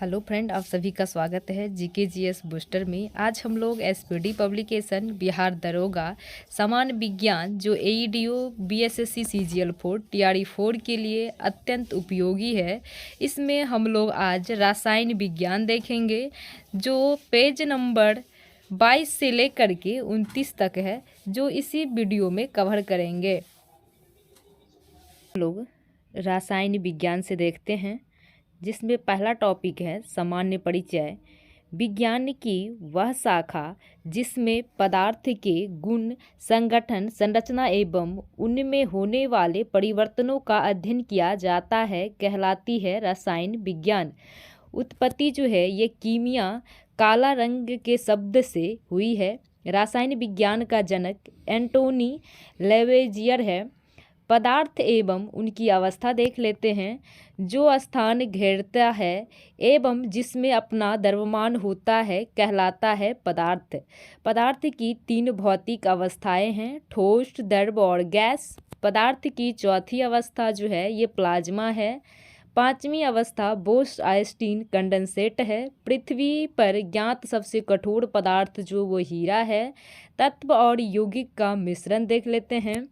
Hello friend, आप सभी का स्वागत है जीके जीएस बूस्टर में। आज हम लोग एसपीडी पब्लिकेशन बिहार दरोगा सामान्य विज्ञान जो एईडीओ बीएसएससी सीजीएल 4 टीआरई 4 के लिए अत्यंत उपयोगी है, इसमें हम लोग आज रसायन विज्ञान देखेंगे जो पेज नंबर 22 से लेकर के 29 तक है, जो इसी वीडियो में कवर करेंगे। हम लोग रसायन विज्ञान से देखते हैं, जिसमें पहला टॉपिक है सामान्य परिचय। विज्ञान की वह शाखा जिसमें पदार्थ के गुण, संगठन, संरचना एवं उनमें होने वाले परिवर्तनों का अध्ययन किया जाता है कहलाती है रसायन विज्ञान। उत्पत्ति जो है ये कीमिया काला रंग के शब्द से हुई है। रसायन विज्ञान का जनक एंटोनी लेवेजियर है। पदार्थ एवं उनकी अवस्था देख लेते हैं। जो स्थान घेरता है एवं जिसमें अपना द्रव्यमान होता है कहलाता है पदार्थ। पदार्थ की 3 भौतिक अवस्थाएं हैं, ठोस, द्रव और गैस। पदार्थ की चौथी अवस्था जो है ये प्लाज्मा है। 5वीं अवस्था बोस-आइंस्टीन कंडेंसेट है। पृथ्वी पर ज्ञात सबसे कठोर पदार्थ जो वो हीरा है। तत्व और यौगिक का मिश्रण देख लेते हैं।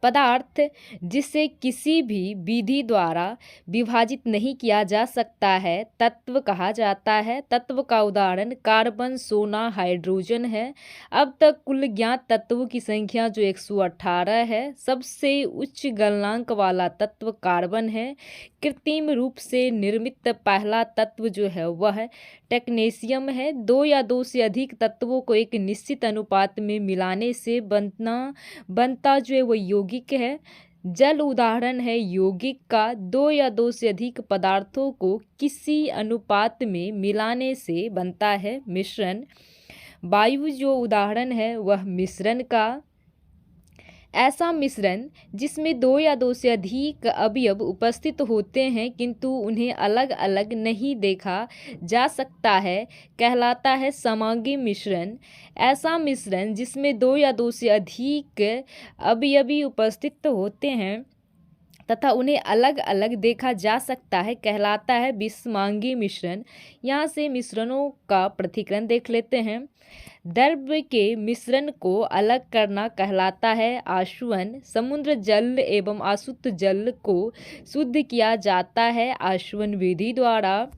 पदार्थ जिसे किसी भी विधि द्वारा विभाजित नहीं किया जा सकता है तत्व कहा जाता है। तत्व का उदाहरण कार्बन, सोना, हाइड्रोजन है। अब तक कुल ज्ञात तत्वों की संख्या जो 118 है। सबसे उच्च गलनांक वाला तत्व कार्बन है। कृत्रिम रूप से निर्मित पहला तत्व जो है वह टेक्नेशियम है। 2 या 2 से अधिक तत्वों को एक निश्चित अनुपात में मिलाने से बनता जो है वो यौगिक है। जल उदाहरण है यौगिक का। 2 या 2 से अधिक पदार्थों को किसी अनुपात में मिलाने से बनता है मिश्रण। वायु जो उदाहरण है वह मिश्रण का। ऐसा मिश्रण जिसमें 2 या 2 से अधिक अवयव उपस्थित होते हैं किंतु उन्हें अलग अलग नहीं देखा जा सकता है कहलाता है समांगी मिश्रण। ऐसा मिश्रण जिसमें 2 या 2 से अधिक अवयवी उपस्थित होते हैं तथा उन्हें अलग अलग देखा जा सकता है कहलाता है विषमांगी मिश्रण। यहाँ से मिश्रणों का पृथक्करण देख लेते हैं। द्रव्य के मिश्रण को अलग करना कहलाता है आशुवन। समुद्र जल एवं अशुद्ध जल को शुद्ध किया जाता है आशुवन विधि द्वारा।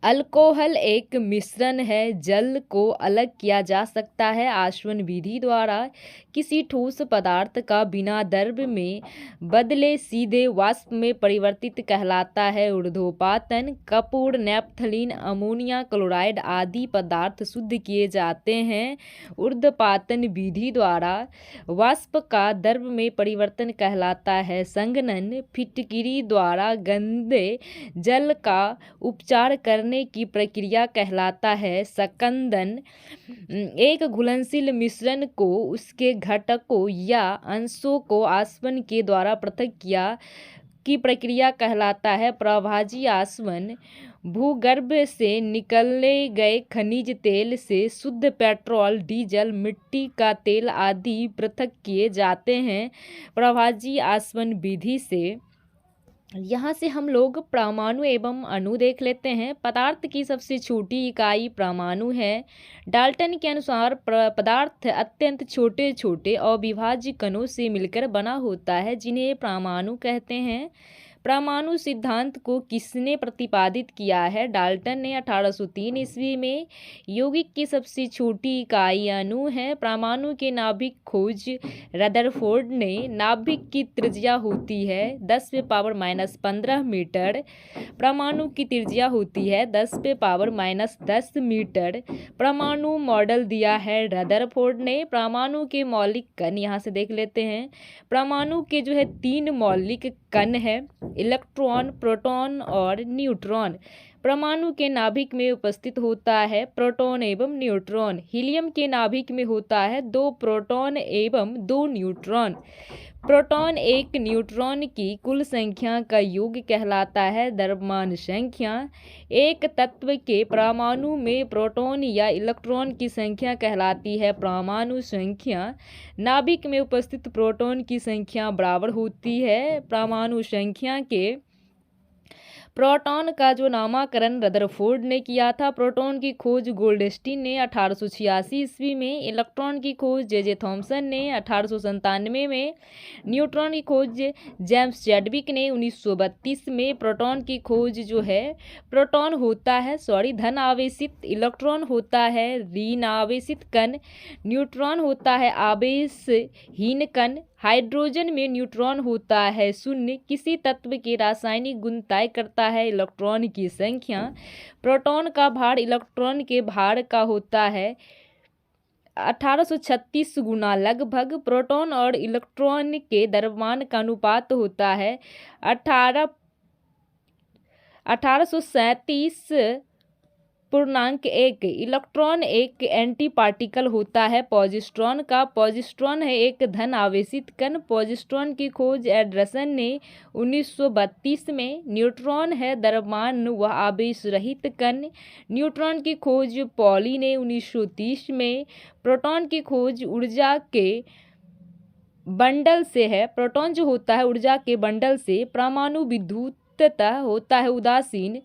अल्कोहल एक मिश्रण है, जल को अलग किया जा सकता है आशुवन विधि द्वारा। किसी ठोस पदार्थ का बिना द्रव्य में बदले सीधे वाष्प में परिवर्तित कहलाता है ऊर्ध्वपातन। कपूर, नैप्थलीन, अमोनिया क्लोराइड आदि पदार्थ शुद्ध किए जाते हैं ऊर्ध्वपातन विधि द्वारा। वाष्प का द्रव्य में परिवर्तन कहलाता है संघनन। फिटकिरी द्वारा गंदे जल का उपचार करने की प्रक्रिया कहलाता है सकंदन। एक घुलनशील मिश्रण को उसके घटकों या अंशों को आसवन के द्वारा पृथक किया की प्रक्रिया कहलाता है प्रभाजी आसवन। भूगर्भ से निकलने गए खनिज तेल से शुद्ध पेट्रोल, डीजल, मिट्टी का तेल आदि पृथक किए जाते हैं प्रभाजी आसवन विधि से। यहाँ से हम लोग परमाणु एवं अणु देख लेते हैं। पदार्थ की सबसे छोटी इकाई परमाणु है। डाल्टन के अनुसार पदार्थ अत्यंत छोटे छोटे अविभाज्य कणों से मिलकर बना होता है जिन्हें परमाणु कहते हैं। परमाणु सिद्धांत को किसने प्रतिपादित किया है? डाल्टन ने 1803 ईस्वी में। यौगिक की सबसे छोटी इकाई अणु है। परमाणु के नाभिक खोज रदरफोर्ड ने। नाभिक की त्रिज्या होती है 10⁻⁻15 मीटर। परमाणु की त्रिज्या होती है 10⁻⁻10 मीटर। परमाणु मॉडल दिया है रदरफोर्ड ने। परमाणु के मौलिक कण यहाँ से देख लेते हैं। परमाणु के जो है 3 मौलिक कण है, इलेक्ट्रॉन, प्रोटॉन और न्यूट्रॉन। परमाणु के नाभिक में उपस्थित होता है प्रोटॉन एवं न्यूट्रॉन। हीलियम के नाभिक में होता है 2 प्रोटॉन एवं 2 न्यूट्रॉन। प्रोटॉन एक न्यूट्रॉन की कुल संख्या का योग कहलाता है द्रव्यमान संख्या। एक तत्व के परमाणु में प्रोटॉन या इलेक्ट्रॉन की संख्या कहलाती है परमाणु संख्या। नाभिक में उपस्थित प्रोटॉन की संख्या बराबर होती है परमाणु संख्या के। प्रोटॉन का जो नामकरण रदरफोर्ड ने किया था। प्रोटॉन की खोज गोल्डस्टीन ने 1886 ईस्वी में, इलेक्ट्रॉन की खोज जे थॉमसन ने 1897 में, न्यूट्रॉन की खोज जेम्स चैडविक ने 1932 में। प्रोटॉन की खोज जो है, प्रोटॉन होता है धन आवेशित, इलेक्ट्रॉन होता है ऋण आवेशित कण, न्यूट्रॉन होता है आवेशहीन कण, हाइड्रोजन में न्यूट्रॉन होता है शून्य। किसी तत्व के रासायनिक गुण तय करता है इलेक्ट्रॉन की संख्या। प्रोटॉन का भार इलेक्ट्रॉन के भार का होता है 1836 गुना लगभग। प्रोटॉन और इलेक्ट्रॉन के द्रव्यमान का अनुपात होता है 1837.1। इलेक्ट्रॉन एक एंटी पार्टिकल होता है पॉजिट्रॉन का। पॉजिट्रॉन है एक धन आवेशित कण। पॉजिट्रॉन की खोज एंडरसन ने 1932 में। न्यूट्रॉन है द्रव्यमान व आवेश रहित कण। न्यूट्रॉन की खोज पॉली ने 1930 में। प्रोटॉन की खोज ऊर्जा के बंडल से है। प्रोटॉन जो होता है ऊर्जा के बंडल से। परमाणु विद्युतता होता है उदासीन।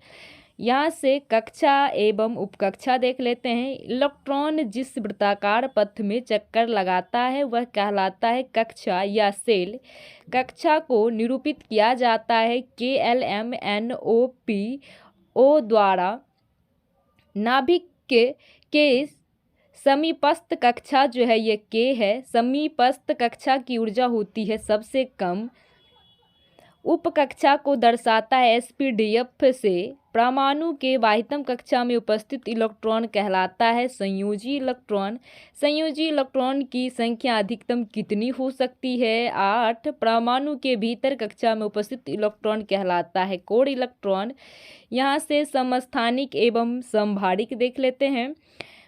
यहाँ से कक्षा एवं उपकक्षा देख लेते हैं। इलेक्ट्रॉन जिस वृत्ताकार पथ में चक्कर लगाता है वह कहलाता है कक्षा या सेल। कक्षा को निरूपित किया जाता है KLMNOPO द्वारा। नाभिक के समीपस्थ कक्षा जो है ये K है। समीपस्थ कक्षा की ऊर्जा होती है सबसे कम। उपकक्षा को दर्शाता है SPDF से। परमाणु के बाह्यतम कक्षा में उपस्थित इलेक्ट्रॉन कहलाता है संयोजी इलेक्ट्रॉन। संयोजी इलेक्ट्रॉन की संख्या अधिकतम कितनी हो सकती है? 8। परमाणु के भीतर कक्षा में उपस्थित इलेक्ट्रॉन कहलाता है कोर इलेक्ट्रॉन। यहाँ से समस्थानिक एवं समभारिक देख लेते हैं।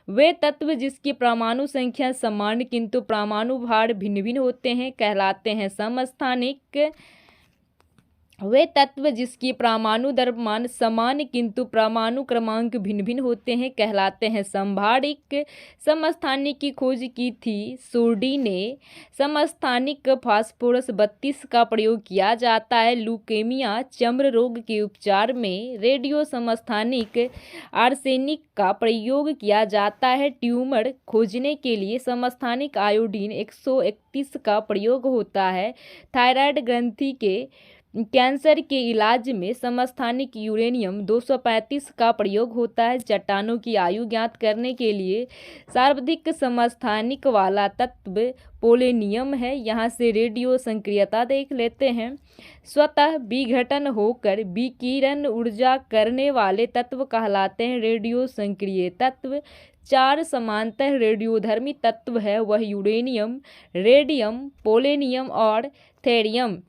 वे तत्व जिसकी परमाणु संख्या समान किंतु परमाणु भार भिन्न भिन्न होते हैं कहलाते हैं समस्थानिक। वे तत्व जिसकी परमाणु द्रव्यमान समान किंतु परमाणु क्रमांक भिन्न भिन्न होते हैं कहलाते हैं समभारिक। समस्थानिक की खोज की थी सोडी ने। समस्थानिक फास्फोरस 32 का प्रयोग किया जाता है ल्यूकेमिया चर्म रोग के उपचार में। रेडियो समस्थानिक आर्सेनिक का प्रयोग किया जाता है ट्यूमर खोजने के लिए। समस्थानिक आयोडीन 131 का प्रयोग होता है थायराइड ग्रंथि के कैंसर के इलाज में। समस्थानिक यूरेनियम 235 का प्रयोग होता है चट्टानों की आयु ज्ञात करने के लिए। सर्वाधिक समस्थानिक वाला तत्व पोलेनियम है। यहाँ से रेडियो सक्रियता देख लेते हैं। स्वतः विघटन होकर विकिरण ऊर्जा करने वाले तत्व कहलाते हैं रेडियो सक्रिय तत्व। 4 समांतर रेडियोधर्मी तत्व है वह यूरेनियम, रेडियम, पोलेनियम और थेरियम।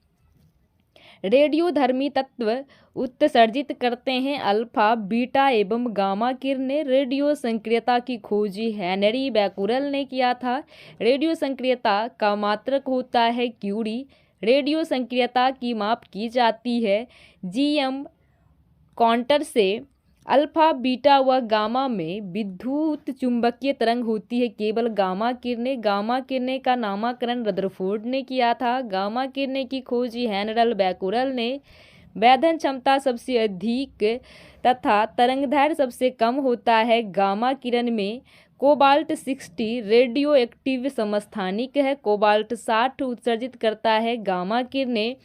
रेडियोधर्मी तत्व उत्सर्जित करते हैं अल्फा, बीटा एवं गामा किरणें। रेडियो सक्रियता की खोज हेनरी बैकुरेल ने किया था। रेडियो सक्रियता का मात्रक होता है क्यूरी। रेडियो सक्रियता की माप की जाती है GM काउंटर से। अल्फा, बीटा व गामा में विद्युत चुंबकीय तरंग होती है केवल गामा किरणें। गामा किरणें का नामकरण रदरफोर्ड ने किया था। गामा किरणें की खोज हेनरी बैकुरेल ने। वेधन क्षमता सबसे अधिक तथा तरंगदैर्घ्य सबसे कम होता है गामा किरण में। कोबाल्ट 60 रेडियो एक्टिव समस्थानिक है। कोबाल्ट 60 उत्सर्जित करता है गामा किरणें।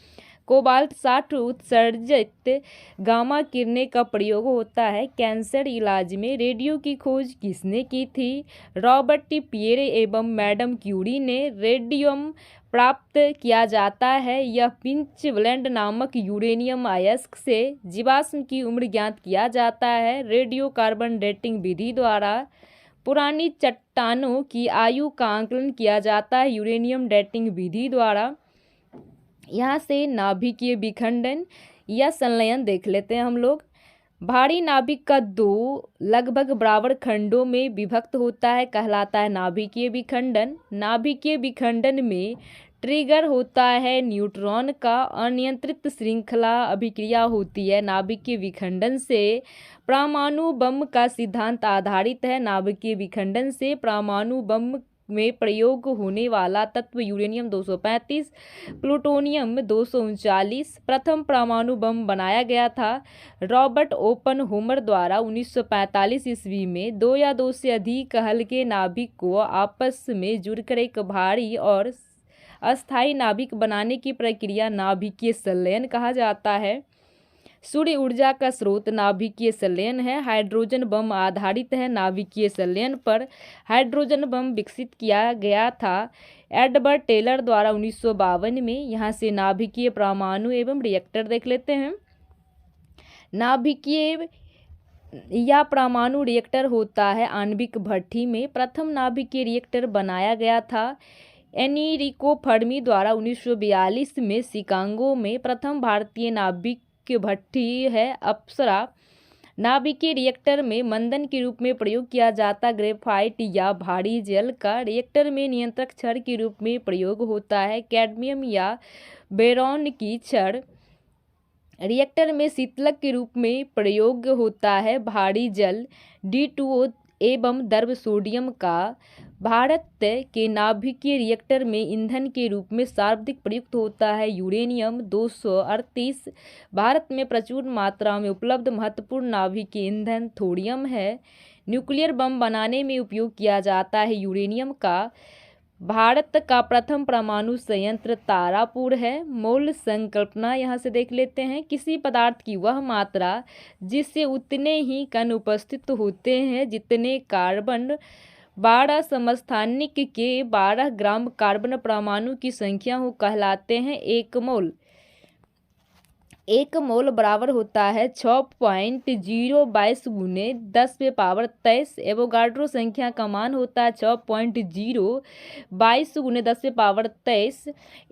कोबाल्ट 60 उत्सर्जित गामा किरणें का प्रयोग होता है कैंसर इलाज में। रेडियो की खोज किसने की थी? रॉबर्ट टी पियरे एवं मैडम क्यूरी ने। रेडियम प्राप्त किया जाता है यह पिंच ब्लेंड नामक यूरेनियम अयस्क से। जीवाश्म की उम्र ज्ञात किया जाता है रेडियो कार्बन डेटिंग विधि द्वारा। पुरानी चट्टानों की आयु का आंकलन किया जाता है यूरेनियम डेटिंग विधि द्वारा। यहाँ से नाभिकीय विखंडन या संलयन देख लेते हैं हम लोग। भारी नाभिक का 2 लगभग बराबर खंडों में विभक्त होता है कहलाता है नाभिकीय विखंडन। नाभिकीय विखंडन में ट्रिगर होता है न्यूट्रॉन का। अनियंत्रित श्रृंखला अभिक्रिया होती है नाभिकीय विखंडन से। परमाणु बम का सिद्धांत आधारित है नाभिकीय विखंडन से। परमाणु बम में प्रयोग होने वाला तत्व यूरेनियम 235, प्लूटोनियम 239 प्रथम परमाणु बम बनाया गया था। रॉबर्ट ओपनहोमर द्वारा 1945 ईस्वी में 2 या 2 से अधिक हल्के नाभिक को आपस में जुड़कर एक भारी और अस्थायी नाभिक बनाने की प्रक्रिया नाभिकीय संलयन कहा जाता है। सूर्य ऊर्जा का स्रोत नाभिकीय संलयन है। हाइड्रोजन बम आधारित है। नाभिकीय संलयन पर हाइड्रोजन बम विकसित किया गया था एडवर्ड टेलर द्वारा 1952 में। यहाँ से नाभिकीय परमाणु एवं रिएक्टर देख लेते हैं। नाभिकीय या परमाणु रिएक्टर होता है आणविक भट्ठी में। प्रथम नाभिकीय रिएक्टर बनाया गया था एनरिको फर्मी द्वारा 1942 में शिकागो में। प्रथम भारतीय नाभिक भट्ठी है अप्सरा। नाभिकीय रिएक्टर में मंदन के रूप में प्रयोग किया जाता ग्रेफाइट या भारी जल का। रिएक्टर में नियंत्रक छड़ के रूप में प्रयोग होता है कैडमियम या बोरॉन की छड़। रिएक्टर में शीतलक के रूप में प्रयोग होता है भारी जल D2O एवं द्रव सोडियम का। भारत के नाभिकीय रिएक्टर में ईंधन के रूप में सर्वाधिक प्रयुक्त होता है यूरेनियम 238। भारत में प्रचुर मात्रा में उपलब्ध महत्वपूर्ण नाभिकीय ईंधन थोरियम है। न्यूक्लियर बम बनाने में उपयोग किया जाता है यूरेनियम का। भारत का प्रथम परमाणु संयंत्र तारापुर है। मोल संकल्पना यहाँ से देख लेते हैं। किसी पदार्थ की वह मात्रा जिससे उतने ही कण उपस्थित होते हैं जितने कार्बन 12 समस्थानिक के 12 ग्राम कार्बन परमाणु की संख्या हो कहलाते हैं एक मोल। एक मोल बराबर होता है 6.022 गुने 10⁻23। एवोगाड्रो संख्या का मान होता है 6.022 गुने 10⁻23।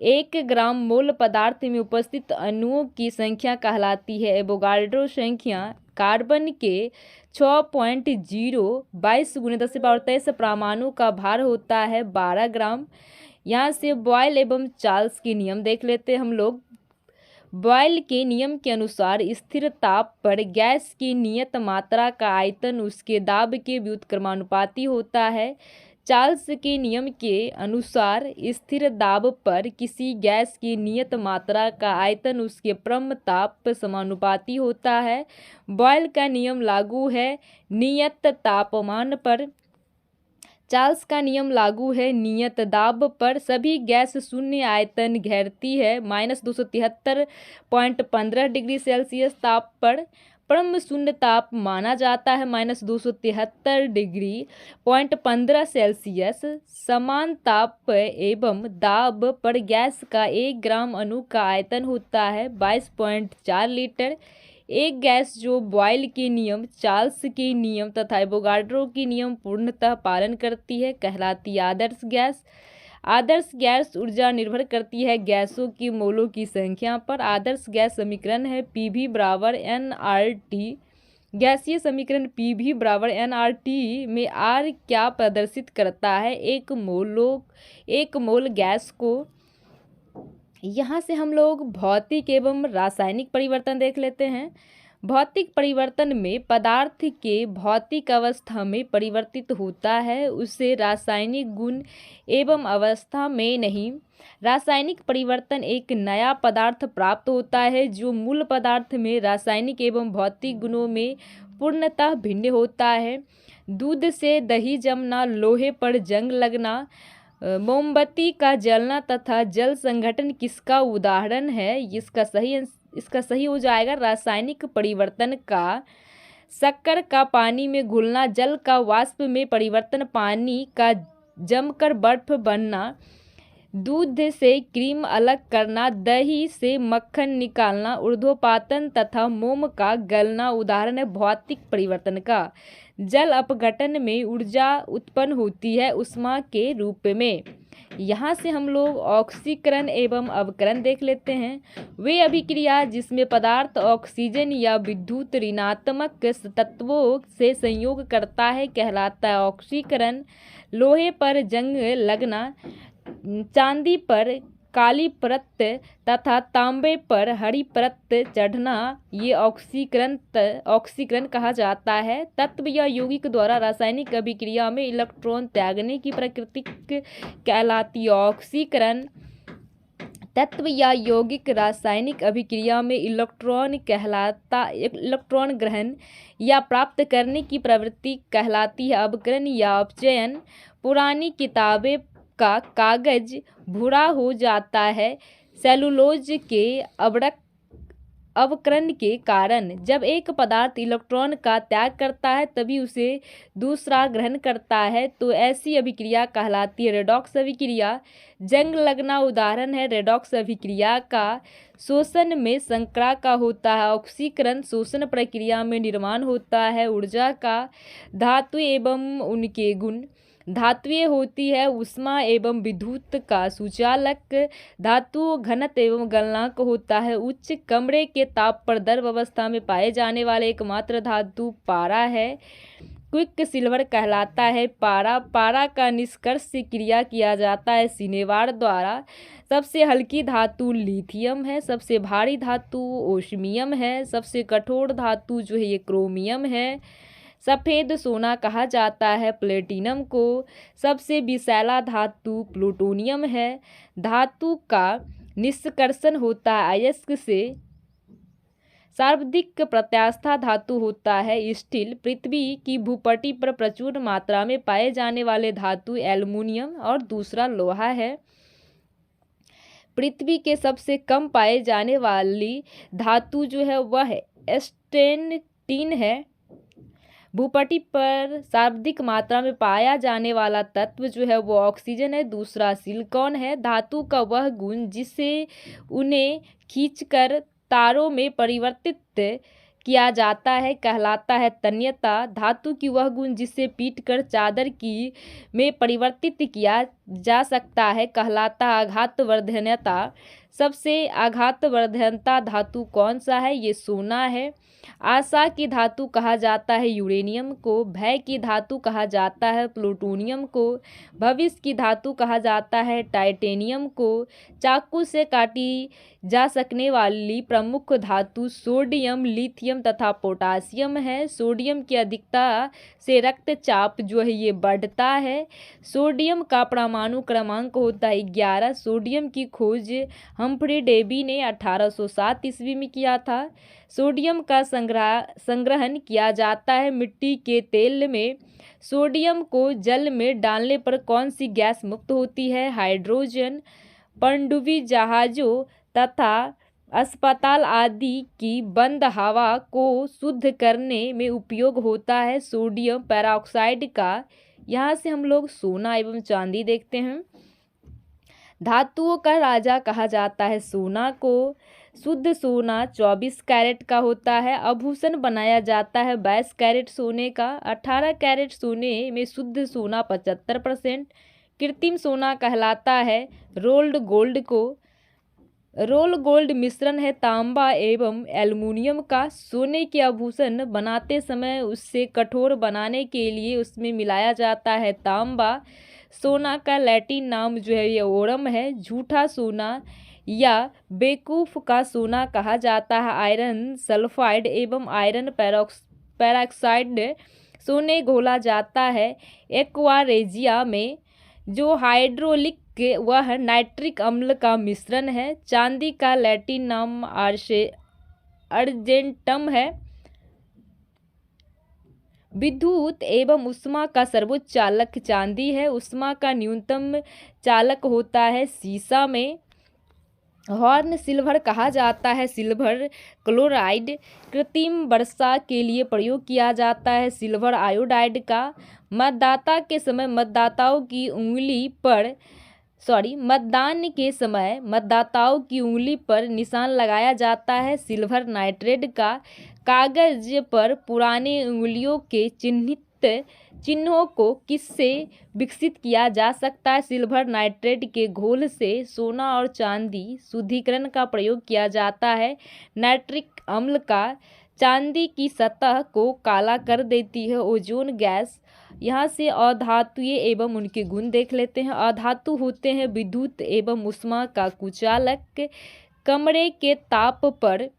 1 ग्राम मोल पदार्थ में उपस्थित अणुओं की संख्या कहलाती है एवोगाड्रो संख्या। कार्बन के 6.022 गुने 10⁻23 परमाणु का भार होता है 12 ग्राम। यहाँ से बॉयल एवं चार्ल्स के नियम देख लेते हैं हम लोग। बॉयल के नियम के अनुसार स्थिर ताप पर गैस की नियत मात्रा का आयतन उसके दाब के व्युत्क्रमानुपाती होता है। चार्ल्स के नियम के अनुसार स्थिर दाब पर किसी गैस की नियत मात्रा का आयतन उसके परम ताप समानुपाती होता है। बॉयल का नियम लागू है नियत तापमान पर। चार्ल्स का नियम लागू है नियत दाब पर। सभी गैस शून्य आयतन घेरती है -273.15 डिग्री सेल्सियस ताप पर। परम शून्य ताप माना जाता है -273 डिग्री 15 सेल्सियस। समान ताप एवं दाब पर गैस का 1 ग्राम अणु का आयतन होता है 22.4 लीटर। एक गैस जो बॉयल के नियम, चार्ल्स के नियम तथा एवोगाड्रो के नियम पूर्णतः पालन करती है कहलाती है आदर्श गैस। आदर्श गैस ऊर्जा निर्भर करती है गैसों की मोलों की संख्या पर। आदर्श गैस समीकरण है PV बराबर nRT। गैसीय समीकरण PV बराबर nRT में R क्या प्रदर्शित करता है? एक मोल गैस को। यहाँ से हम लोग भौतिक एवं रासायनिक परिवर्तन देख लेते हैं। भौतिक परिवर्तन में पदार्थ के भौतिक अवस्था में परिवर्तित होता है, उसे रासायनिक गुण एवं अवस्था में नहीं। रासायनिक परिवर्तन एक नया पदार्थ प्राप्त होता है जो मूल पदार्थ में रासायनिक एवं भौतिक गुणों में पूर्णतः भिन्न होता है। दूध से दही जमना, लोहे पर जंग लगना, मोमबत्ती का जलना तथा जल संघटन किसका उदाहरण है? इसका सही हो जाएगा रासायनिक परिवर्तन का। शक्कर का पानी में घुलना, जल का वाष्प में परिवर्तन, पानी का जमकर बर्फ बनना, दूध से क्रीम अलग करना, दही से मक्खन निकालना, ऊर्ध्वपातन तथा मोम का गलना उदाहरण है भौतिक परिवर्तन का। जल अपघटन में ऊर्जा उत्पन्न होती है ऊष्मा के रूप में। यहाँ से हम लोग ऑक्सीकरण एवं अवकरण देख लेते हैं। वे अभिक्रिया जिसमें पदार्थ ऑक्सीजन या विद्युत ऋणात्मक तत्वों से संयोग करता है कहलाता है ऑक्सीकरण। लोहे पर जंग लगना, चांदी पर काली परत तथा तांबे पर हरी परत चढ़ना, ये ऑक्सीकरण कहा जाता है। तत्व या यौगिक द्वारा रासायनिक अभिक्रिया में इलेक्ट्रॉन त्यागने की प्रकृति कहलाती है ऑक्सीकरण। तत्व या यौगिक रासायनिक अभिक्रिया में इलेक्ट्रॉन ग्रहण या प्राप्त करने की प्रवृत्ति कहलाती है अवकरण या अपचयन। पुरानी किताबें का कागज भूरा हो जाता है सेलुलोज के अवकरण के कारण। जब एक पदार्थ इलेक्ट्रॉन का त्याग करता है तभी उसे दूसरा ग्रहण करता है, तो ऐसी अभिक्रिया कहलाती है रेडॉक्स अभिक्रिया। जंग लगना उदाहरण है रेडॉक्स अभिक्रिया का। शोषण में संकरा का होता है ऑक्सीकरण। शोषण प्रक्रिया में निर्माण होता है ऊर्जा का। धातु एवं उनके गुण। धात्विय होती है ऊष्मा एवं विद्युत का सुचालक। धातु घनत्व एवं गलनांक होता है उच्च। कमरे के ताप पर द्रव अवस्था में पाए जाने वाले एकमात्र धातु पारा है। क्विक सिल्वर कहलाता है पारा। पारा का निष्कर्ष से क्रिया किया जाता है सिनेवार द्वारा। सबसे हल्की धातु लिथियम है। सबसे भारी धातु ओस्मियम है। सबसे कठोर धातु जो है ये क्रोमियम है। सफ़ेद सोना कहा जाता है प्लेटिनम को। सबसे विषैला धातु प्लूटोनियम है। धातु का निष्कर्षण होता है अयस्क से। सर्वाधिक प्रत्यास्थ धातु होता है स्टील। पृथ्वी की भूपटि पर प्रचुर मात्रा में पाए जाने वाले धातु एल्युमिनियम और दूसरा लोहा है। पृथ्वी के सबसे कम पाए जाने वाली धातु जो है वह स्टेनटीन है। भूपटि पर सर्वाधिक मात्रा में पाया जाने वाला तत्व जो है वो ऑक्सीजन है। दूसरा सिलिकॉन है। धातु का वह गुण जिससे उन्हें खींचकर तारों में परिवर्तित किया जाता है कहलाता है तन्यता। धातु की वह गुण जिससे पीटकर चादर की में परिवर्तित किया जा सकता है कहलाता है आघातवर्धनता। सबसे आघातवर्धनता धातु कौन सा है? ये सोना है। आशा की धातु कहा जाता है यूरेनियम को। भय की धातु कहा जाता है प्लूटोनियम को। भविष्य की धातु कहा जाता है टाइटेनियम को। चाकू से काटी जा सकने वाली प्रमुख धातु सोडियम, लिथियम तथा पोटासियम है। सोडियम की अधिकता से रक्तचाप जो है ये बढ़ता है। सोडियम का परमाणु क्रमांक होता है 11। सोडियम की खोज हम्फ्री डेवी ने 1807 ईस्वी में किया था। सोडियम का संग्रहण किया जाता है मिट्टी के तेल में। सोडियम को जल में डालने पर कौन सी गैस मुक्त होती है? हाइड्रोजन। पनडुब्बी जहाजों तथा अस्पताल आदि की बंद हवा को शुद्ध करने में उपयोग होता है सोडियम पेरोक्साइड का। यहाँ से हम लोग सोना एवं चांदी देखते हैं। धातुओं का राजा कहा जाता है सोना को। शुद्ध सोना 24 कैरेट का होता है। आभूषण बनाया जाता है 22 कैरेट सोने का। 18 कैरेट सोने में शुद्ध सोना 75%। कृत्रिम सोना कहलाता है रोल्ड गोल्ड को। रोल गोल्ड मिश्रण है तांबा एवं एल्युमिनियम का। सोने के आभूषण बनाते समय उससे कठोर बनाने के लिए उसमें मिलाया जाता है तांबा। सोना का लैटिन नाम जो है ये ओरम है। झूठा सोना या बेवकूफ़ का सोना कहा जाता है आयरन सल्फाइड एवं आयरन पेरोक्साइड सोने घोला जाता है एक्वारेजिया में। जो हाइड्रोलिक वह नाइट्रिक अम्ल का मिश्रण है। चांदी का लैटिन नाम अर्जेंटम है। विद्युत एवं ऊष्मा का सर्वोच्च चालक चांदी है। ऊष्मा का न्यूनतम चालक होता है सीसा में। हॉर्न सिल्वर कहा जाता है सिल्वर क्लोराइड। कृत्रिम वर्षा के लिए प्रयोग किया जाता है सिल्वर आयोडाइड का। मतदान के समय मतदाताओं की उंगली पर निशान लगाया जाता है सिल्वर नाइट्रेट का। कागज पर पुराने उंगलियों के चिन्हों को किससे विकसित किया जा सकता है? सिल्वर नाइट्रेट के घोल से। सोना और चांदी शुद्धिकरण का प्रयोग किया जाता है नाइट्रिक अम्ल का। चांदी की सतह को काला कर देती है। ओजोन गैस, यहाँ से अधातुएं एवं उनके गुण देख लेते हैं। अधातु होते हैं विद्युत एवं ऊष्मा का कुचालक। कमरे के ताप पर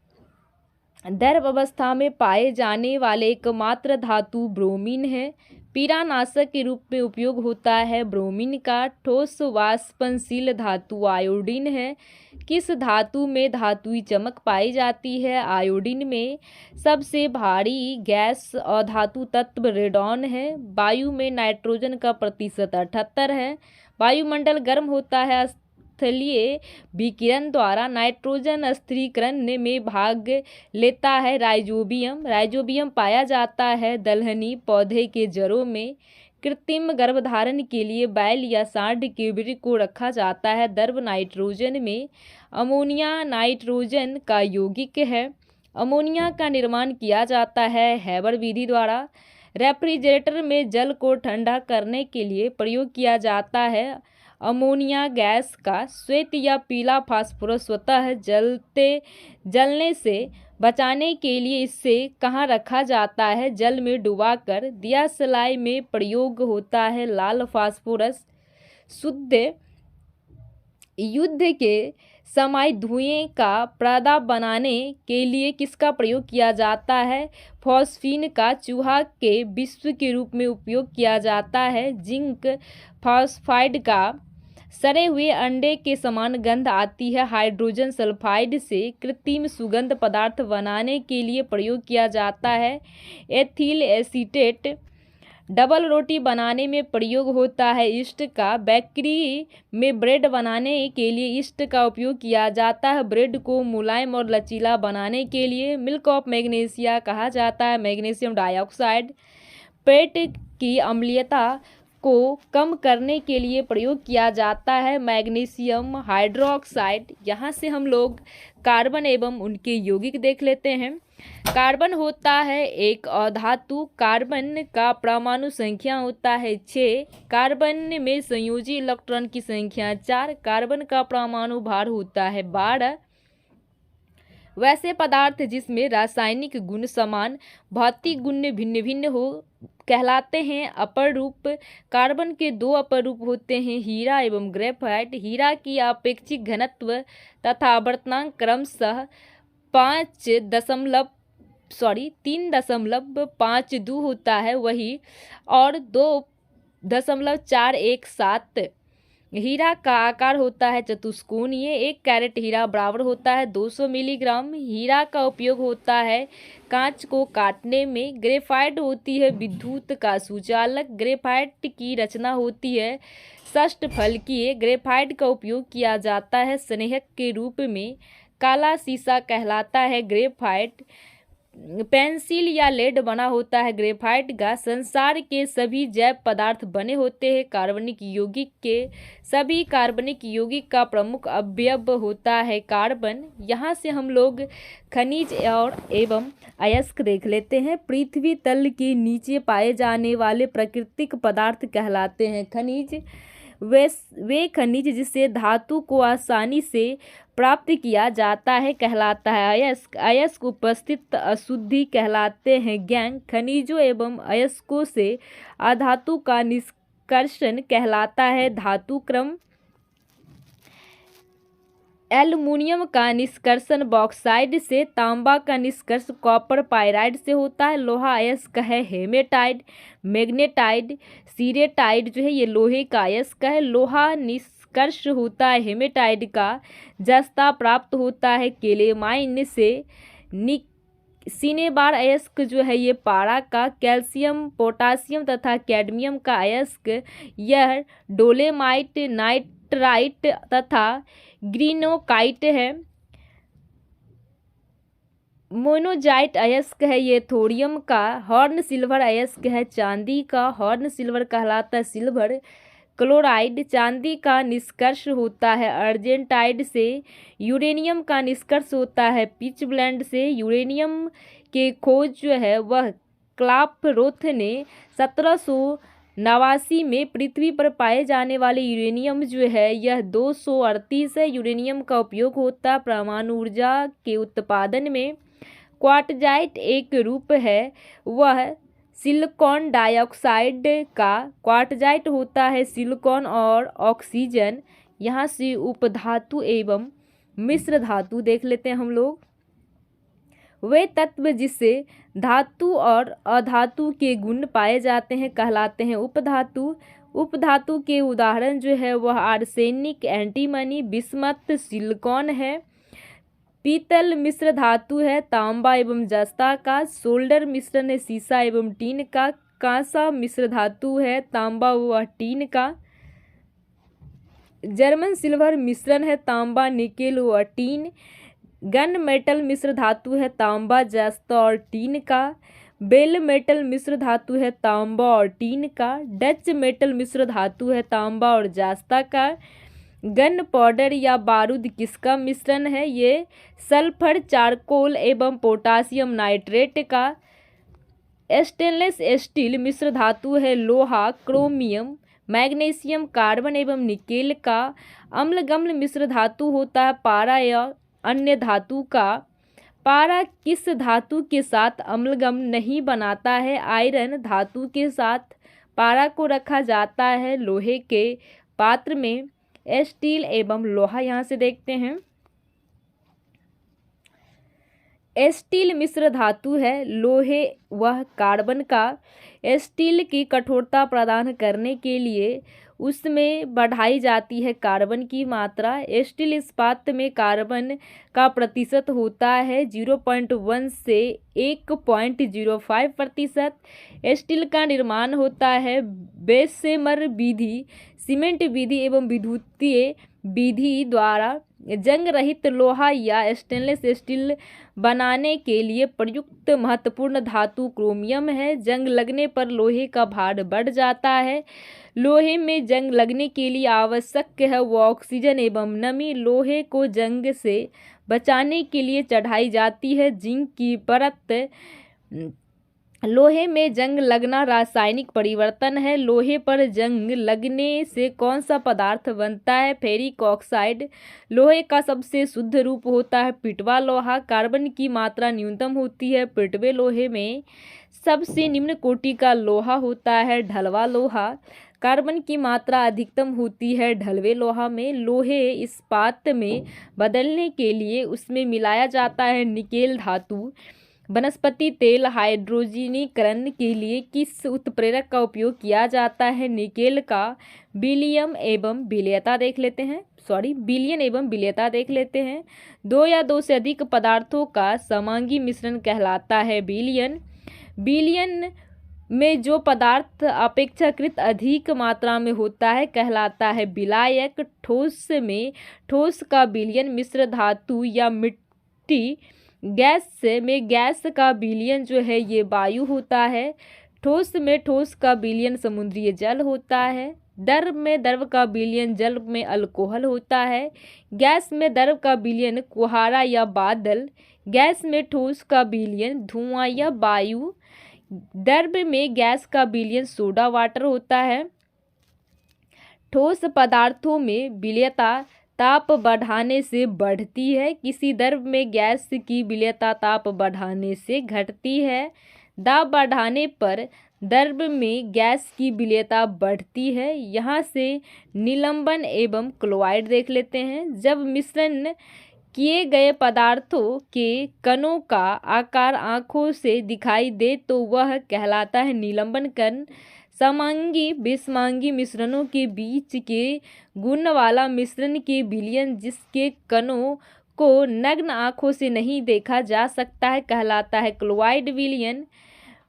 द्रव अवस्था में पाए जाने वाले एकमात्र धातु ब्रोमीन है। पीड़ानाशक के रूप में उपयोग होता है ब्रोमीन का। ठोस वाष्पनशील धातु आयोडीन है। किस धातु में धातुई चमक पाई जाती है? आयोडीन में। सबसे भारी गैस अधातु तत्व रेडॉन है। वायु में नाइट्रोजन का प्रतिशत 78 है। वायुमंडल गर्म होता है स्थलीय विकिरण द्वारा। नाइट्रोजन स्थिरीकरण में भाग लेता है राइजोबियम पाया जाता है दलहनी पौधे के जड़ों में। कृत्रिम गर्भधारण के लिए बैल या सांड के वीर्य को रखा जाता है द्रव नाइट्रोजन में। अमोनिया नाइट्रोजन का यौगिक है। अमोनिया का निर्माण किया जाता है हैबर विधि द्वारा। रेफ्रिजरेटर में जल को ठंडा करने के लिए प्रयोग किया जाता है अमोनिया गैस का। श्वेत या पीला फास्फोरस स्वतः जलने से बचाने के लिए इसे कहाँ रखा जाता है? जल में डुबाकर। दिया सलाई में प्रयोग होता है लाल फास्फोरस। युद्ध के समय धुएं का पर्दा बनाने के लिए किसका प्रयोग किया जाता है? फॉस्फीन का। चूहा के विष के रूप में उपयोग किया जाता है जिंक फॉस्फाइड का। सड़े हुए अंडे के समान गंध आती है हाइड्रोजन सल्फाइड से। कृत्रिम सुगंध पदार्थ बनाने के लिए प्रयोग किया जाता है एथिल एसीटेट। डबल रोटी बनाने में प्रयोग होता है ईस्ट का। बेकरी में ब्रेड बनाने के लिए ईस्ट का उपयोग किया जाता है। ब्रेड को मुलायम और लचीला बनाने के लिए मिल्क ऑफ मैग्नीशिया कहा जाता है मैग्नीशियम डाइऑक्साइड। पेट की अम्लीयता को कम करने के लिए प्रयोग किया जाता है मैग्नीशियम हाइड्रोक्साइड। यहाँ से हम लोग कार्बन एवं उनके यौगिक देख लेते हैं। कार्बन होता है एक अधातु। कार्बन का परमाणु संख्या होता है 6। कार्बन में संयोजी इलेक्ट्रॉन की संख्या 4। कार्बन का परमाणु भार होता है 12। वैसे पदार्थ जिसमें रासायनिक गुण समान, भौतिक गुण भिन्न भिन्न हो कहलाते हैं अपर रूप। कार्बन के 2 अपर रूप होते हैं हीरा एवं ग्रेफाइट। हीरा की अपेक्षिक घनत्व तथा आवर्तनांक क्रमशः 3.52 होता है वही और 2.417। हीरा का आकार होता है चतुष्कोणीय। 1 कैरेट हीरा बराबर होता है 200 मिलीग्राम। हीरा का उपयोग होता है कांच को काटने में। ग्रेफाइट होती है विद्युत का सुचालक। ग्रेफाइट की रचना होती है षष्ठफलकीय। ग्रेफाइट का उपयोग किया जाता है स्नेहक के रूप में। काला शीशा कहलाता है ग्रेफाइट। पेंसिल या लेड बना होता है ग्रेफाइट का। संसार के सभी जैव पदार्थ बने होते हैं कार्बनिक यौगिक के। सभी कार्बनिक यौगिक का प्रमुख अवयव होता है कार्बन। यहाँ से हम लोग खनिज और एवं अयस्क देख लेते हैं। पृथ्वी तल के नीचे पाए जाने वाले प्राकृतिक पदार्थ कहलाते हैं खनिज। वे खनिज जिससे धातु को आसानी से प्राप्त किया जाता है कहलाता है अयस्क। अयस्क उपस्थित अशुद्धि कहलाते हैं गैंग। खनिजों एवं अयस्कों से अधातु का निष्कर्षण कहलाता है धातु क्रम। एल्युमिनियम का निष्कर्षण बॉक्साइड से। तांबा का निष्कर्ष कॉपर पाइराइड से होता है। लोहा अयस्क है हेमेटाइट, मैग्नेटाइट, सीरेटाइट जो है ये लोहे का अयस्क है। लोहा निष्कर्ष होता है हेमेटाइट का। जस्ता प्राप्त होता है केलेमाइन से। सिनेबार अयस्क जो है ये पारा का। कैल्शियम, पोटासियम तथा कैडमियम का अयस्क यह डोलेमाइट, नाइट्राइट तथा ग्रीनोकाइट है। मोनोजाइट अयस्क है ये थोरियम का। हॉर्न सिल्वर अयस्क है चांदी का। हॉर्न सिल्वर कहलाता है सिल्वर क्लोराइड। चांदी का निष्कर्ष होता है अर्जेंटाइड से। यूरेनियम का निष्कर्ष होता है पिचब्लेंड से। यूरेनियम के खोज जो है वह क्लापरोथ ने 1789 में। पृथ्वी पर पाए जाने वाले यूरेनियम जो है यह 238 है। यूरेनियम का उपयोग होता है परमाणु ऊर्जा के उत्पादन में। क्वार्टजाइट एक रूप है, वह सिलिकॉन डाइऑक्साइड का क्वार्टजाइट होता है। सिलिकॉन और ऑक्सीजन, यहाँ से उपधातु एवं मिश्र धातु देख लेते हैं हम लोग। वे तत्व जिससे धातु और अधातु के गुण पाए जाते हैं कहलाते हैं उपधातु। उपधातु के उदाहरण जो है वह आर्सेनिक, एंटीमनी, बिस्मथ, सिलिकॉन है। पीतल मिश्र धातु है तांबा एवं जस्ता का। सोल्डर मिश्रण है सीसा एवं टीन का। कांसा मिश्र धातु है तांबा व टीन का। जर्मन सिल्वर मिश्रण है तांबा, निकेल व टीन। गन मेटल मिश्र धातु है तांबा, जस्ता और टीन का। बेल मेटल मिश्र धातु है तांबा और टीन का। डच मेटल मिश्र धातु है तांबा और जस्ता का। गन पाउडर या बारूद किसका मिश्रण है? ये सल्फर, चारकोल एवं पोटासियम नाइट्रेट का। स्टेनलेस स्टील मिश्र धातु है लोहा, क्रोमियम, मैग्नीशियम, कार्बन एवं निकेल का। अम्लगम्ल मिश्र धातु होता है पारा या अन्य धातु का। पारा किस धातु के साथ अम्लगम नहीं बनाता है? आयरन धातु के साथ पारा को रखा जाता है लोहे के पात्र में। स्टील एवं लोहा यहाँ से देखते हैं। स्टील मिश्र धातु है लोहे व कार्बन का। स्टील की कठोरता प्रदान करने के लिए उसमें बढ़ाई जाती है कार्बन की मात्रा। स्टील इस्पात में कार्बन का प्रतिशत होता है 0.1 से 1.05%। स्टील का निर्माण होता है बेशेमर विधि, सीमेंट विधि एवं विद्युतीय विधि द्वारा। जंग रहित लोहा या स्टेनलेस स्टील बनाने के लिए प्रयुक्त महत्वपूर्ण धातु क्रोमियम है। जंग लगने पर लोहे का भार बढ़ जाता है। लोहे में जंग लगने के लिए आवश्यक है वो ऑक्सीजन एवं नमी। लोहे को जंग से बचाने के लिए चढ़ाई जाती है जिंक की परत। लोहे में जंग लगना रासायनिक परिवर्तन है। लोहे पर जंग लगने से कौन सा पदार्थ बनता है? Ferric oxide. लोहे का सबसे शुद्ध रूप होता है पिटवा लोहा। कार्बन की मात्रा न्यूनतम होती है पिटवे लोहे में। सबसे निम्न कोटि का लोहा होता है ढलवा लोहा। कार्बन की मात्रा अधिकतम होती है ढलवे लोहा में। लोहे इस्पात में बदलने के लिए उसमें मिलाया जाता है निकेल धातु। वनस्पति तेल हाइड्रोजनीकरण के लिए किस उत्प्रेरक का उपयोग किया जाता है? निकेल का। विलियन एवं विलेयता देख लेते हैं। दो या दो से अधिक पदार्थों का समांगी मिश्रण कहलाता है विलियन। विलियन में जो पदार्थ अपेक्षाकृत अधिक मात्रा में होता है कहलाता है विलायक। ठोस में ठोस का विलयन मिश्र धातु या मिट्टी। गैस में गैस का विलयन जो है ये वायु होता है। ठोस में ठोस का विलयन समुद्री जल होता है। द्रव में द्रव का विलयन जल में अल्कोहल होता है। गैस में द्रव का विलयन कुहारा या बादल। गैस में ठोस का विलयन धुआं या वायु। द्रव में गैस का विलयन सोडा वाटर होता है। ठोस पदार्थों में विलेयता ताप बढ़ाने से बढ़ती है। किसी द्रव में गैस की विलेयता ताप बढ़ाने से घटती है। दाब बढ़ाने पर द्रव में गैस की विलेयता बढ़ती है। यहाँ से निलंबन एवं क्लोराइड देख लेते हैं। जब मिश्रण किए गए पदार्थों के कणों का आकार आँखों से दिखाई दे तो वह कहलाता है निलंबन कण। समांगी विषमांगी मिश्रणों के बीच के गुण वाला मिश्रण के विलयन जिसके कणों को नग्न आँखों से नहीं देखा जा सकता है कहलाता है क्लोराइड विलयन।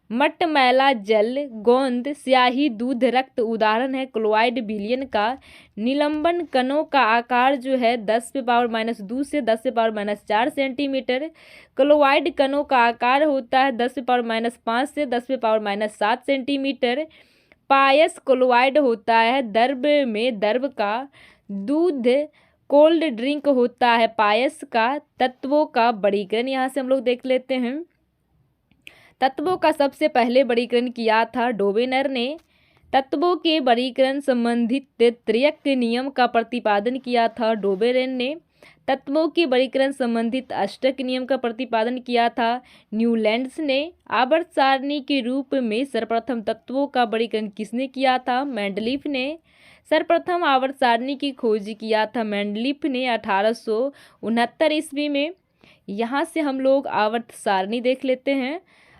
मटमैला जल, गोंद, स्याही, दूध, रक्त उदाहरण है क्लोराइड विलयन का। निलंबन कणों का आकार जो है 10⁻² से 10⁻4 सेंटीमीटर। क्लोराइड कणों का आकार होता है 10⁻5 से 10⁻7 सेंटीमीटर। पायस क्लोराइड होता है द्रव में द्रव का। दूध कोल्ड ड्रिंक होता है पायस का। तत्वों का वर्गीकरण यहाँ से हम लोग देख लेते हैं। तत्वों का सबसे पहले वर्गीकरण किया था डोबेनर ने। तत्वों के वर्गीकरण संबंधित त्रियक नियम का प्रतिपादन किया था डोबेरेन ने। तत्वों के वर्गीकरण संबंधित अष्टक नियम का प्रतिपादन किया था। न्यूलैंड्स ने आवर्त सारणी के रूप में सर्वप्रथम तत्वों का वर्गीकरण किसने किया था? मेंडलीफ ने सर्वप्रथम आवर्त सारणी की खोज किया था। मेंडलीफ ने 1869 ईस्वी में। यहाँ से हम लोग आवर्त सारणी देख लेते हैं।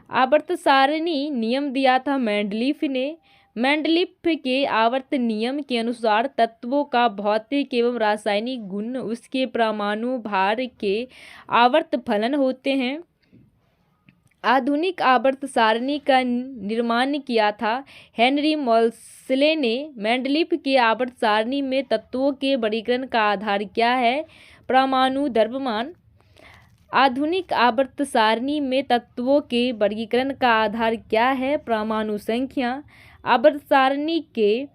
आवर्त सारणी नियम दिया था मेंडलीफ ने। मेंडलीफ के आवर्त नियम के अनुसार तत्वों का भौतिक एवं रासायनिक गुण उसके परमाणु भार के आवर्त फलन होते हैं। आधुनिक आवर्त सारणी का निर्माण किया था हेनरी मोल्सले ने। मेंडलीफ के आवर्त सारणी में तत्वों के वर्गीकरण का आधार क्या है? परमाणु द्रव्यमान। आधुनिक आवर्त सारणी में तत्वों के वर्गीकरण का आधार क्या है? परमाणु संख्या। आवर्त सारणी के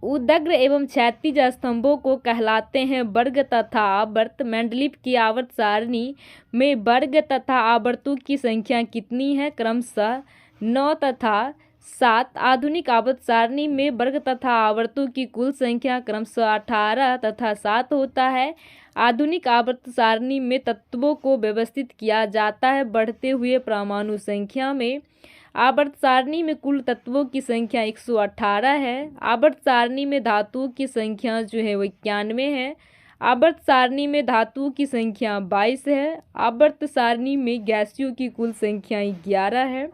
उदग्र एवं क्षैतिज स्तंभों को कहलाते हैं वर्ग तथा आवर्त। मेंडलीफ की आवर्त सारणी में वर्ग तथा आवर्तों की संख्या कितनी है? क्रमशः 9 तथा 7। आधुनिक आवर्त सारणी में वर्ग तथा आवर्तों की कुल संख्या क्रमशः 18 तथा 7 होता है। आधुनिक आवर्त सारणी में तत्वों को व्यवस्थित किया जाता है बढ़ते हुए परमाणु संख्या में। आवर्त सारणी में कुल तत्वों की संख्या 118 है। आवर्त सारणी में धातुओं की संख्या जो है वो 91 है। आवर्त सारणी में धातुओं की संख्या 22 है। आवर्त सारणी में गैसियों की कुल संख्या 11 है।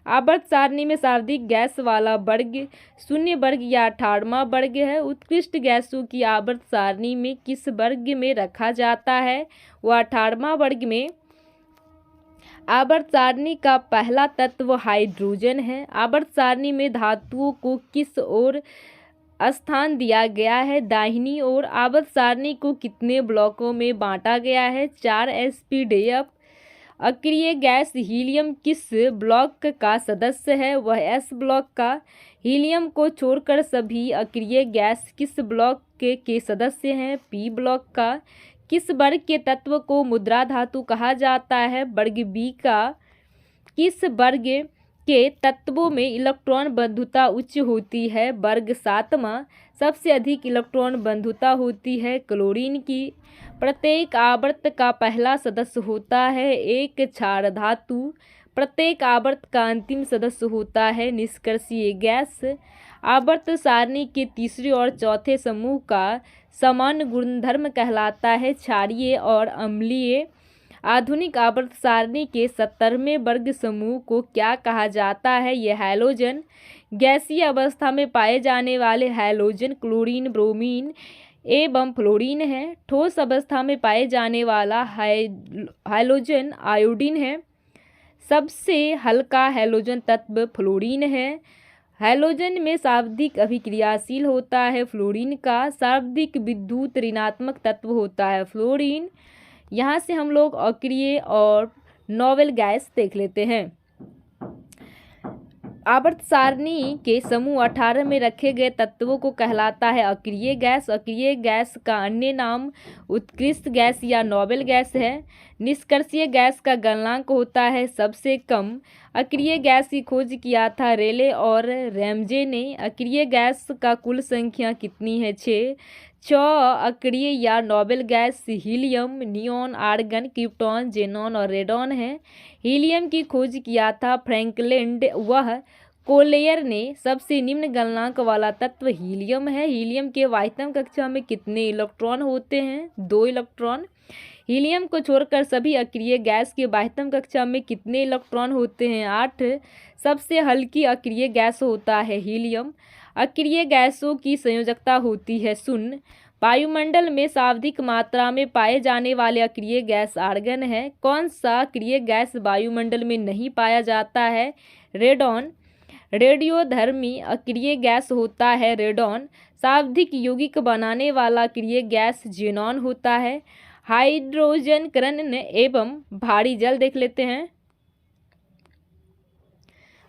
आवर्त सारणी में सर्वाधिक गैस वाला वर्ग 0 वर्ग या 18वां वर्ग है। उत्कृष्ट गैसों की आवर्त सारणी में किस वर्ग में रखा जाता है? वह 18वां वर्ग में। आवर्त सारणी का पहला तत्व हाइड्रोजन है। आवर्त सारणी में धातुओं को किस ओर स्थान दिया गया है? दाहिनी ओर। आवर्त सारणी को कितने ब्लॉकों में बांटा गया है? 4 SPDF। अक्रिय गैस हीलियम किस ब्लॉक का सदस्य है? वह S ब्लॉक का। हीलियम को छोड़कर सभी अक्रिय गैस किस ब्लॉक के सदस्य हैं? P ब्लॉक का। किस वर्ग के तत्व को मुद्रा धातु कहा जाता है? वर्ग बी का। किस वर्ग के तत्वों में इलेक्ट्रॉन बंधुता उच्च होती है? वर्ग 7वां। सबसे अधिक इलेक्ट्रॉन बंधुता होती है क्लोरीन की। प्रत्येक आवर्त का पहला सदस्य होता है एक क्षार धातु। प्रत्येक आवर्त का अंतिम सदस्य होता है निष्कर्षीय गैस। आवर्त सारणी के तीसरे और चौथे समूह का समान गुणधर्म कहलाता है क्षारीय और अम्लीय। आधुनिक आवर्त सारणी के 70वें वर्ग समूह को क्या कहा जाता है? यह हैलोजन। गैसीय अवस्था में पाए जाने वाले हैलोजन क्लोरीन, ब्रोमीन एवं फ्लोरीन है। ठोस अवस्था में पाए जाने वाला हैलोजन आयोडीन है। सबसे हल्का हैलोजन तत्व फ्लोरीन है। हैलोजन में सर्वाधिक अभिक्रियाशील होता है फ्लोरीन का। सर्वाधिक विद्युत ऋणात्मक तत्व होता है फ्लोरीन। यहाँ से हम लोग अक्रिय और नोबेल गैस देख लेते हैं। आवर्त सारणी के समूह 18 में रखे गए तत्वों को कहलाता है अक्रिय गैस। अक्रिय गैस का अन्य नाम उत्कृष्ट गैस या नोबेल गैस है। निष्कर्षीय गैस का गलनांक होता है सबसे कम। अक्रिय गैस की खोज किया था रेले और रैमजे ने। अक्रिय गैस का कुल संख्या कितनी है? 6 अक्रिय या noble gas helium, neon, argon, krypton, xenon और रेडॉन है। हीलियम की खोज किया था फ्रैंकलिन वह कोलेयर ने। सबसे निम्न गलनांक वाला तत्व हीलियम है। हीलियम के वाह्यतम कक्षा में कितने इलेक्ट्रॉन होते हैं? 2 इलेक्ट्रॉन। हीलियम को छोड़कर सभी अक्रिय गैस के वाह्यतम कक्षा में कितने इलेक्ट्रॉन होते हैं? 8। सबसे हल्की अक्रिय गैस होता है हीलियम। अक्रिय गैसों की संयोजकता होती है 0। वायुमंडल में सर्वाधिक मात्रा में पाए जाने वाले अक्रिय गैस आर्गन है। कौन सा अक्रिय गैस वायुमंडल में नहीं पाया जाता है? रेडॉन। रेडियोधर्मी अक्रिय गैस होता है रेडॉन। सर्वाधिक यौगिक बनाने वाला अक्रिय गैस जेनॉन होता है। हाइड्रोजन कण एवं भारी जल देख लेते हैं।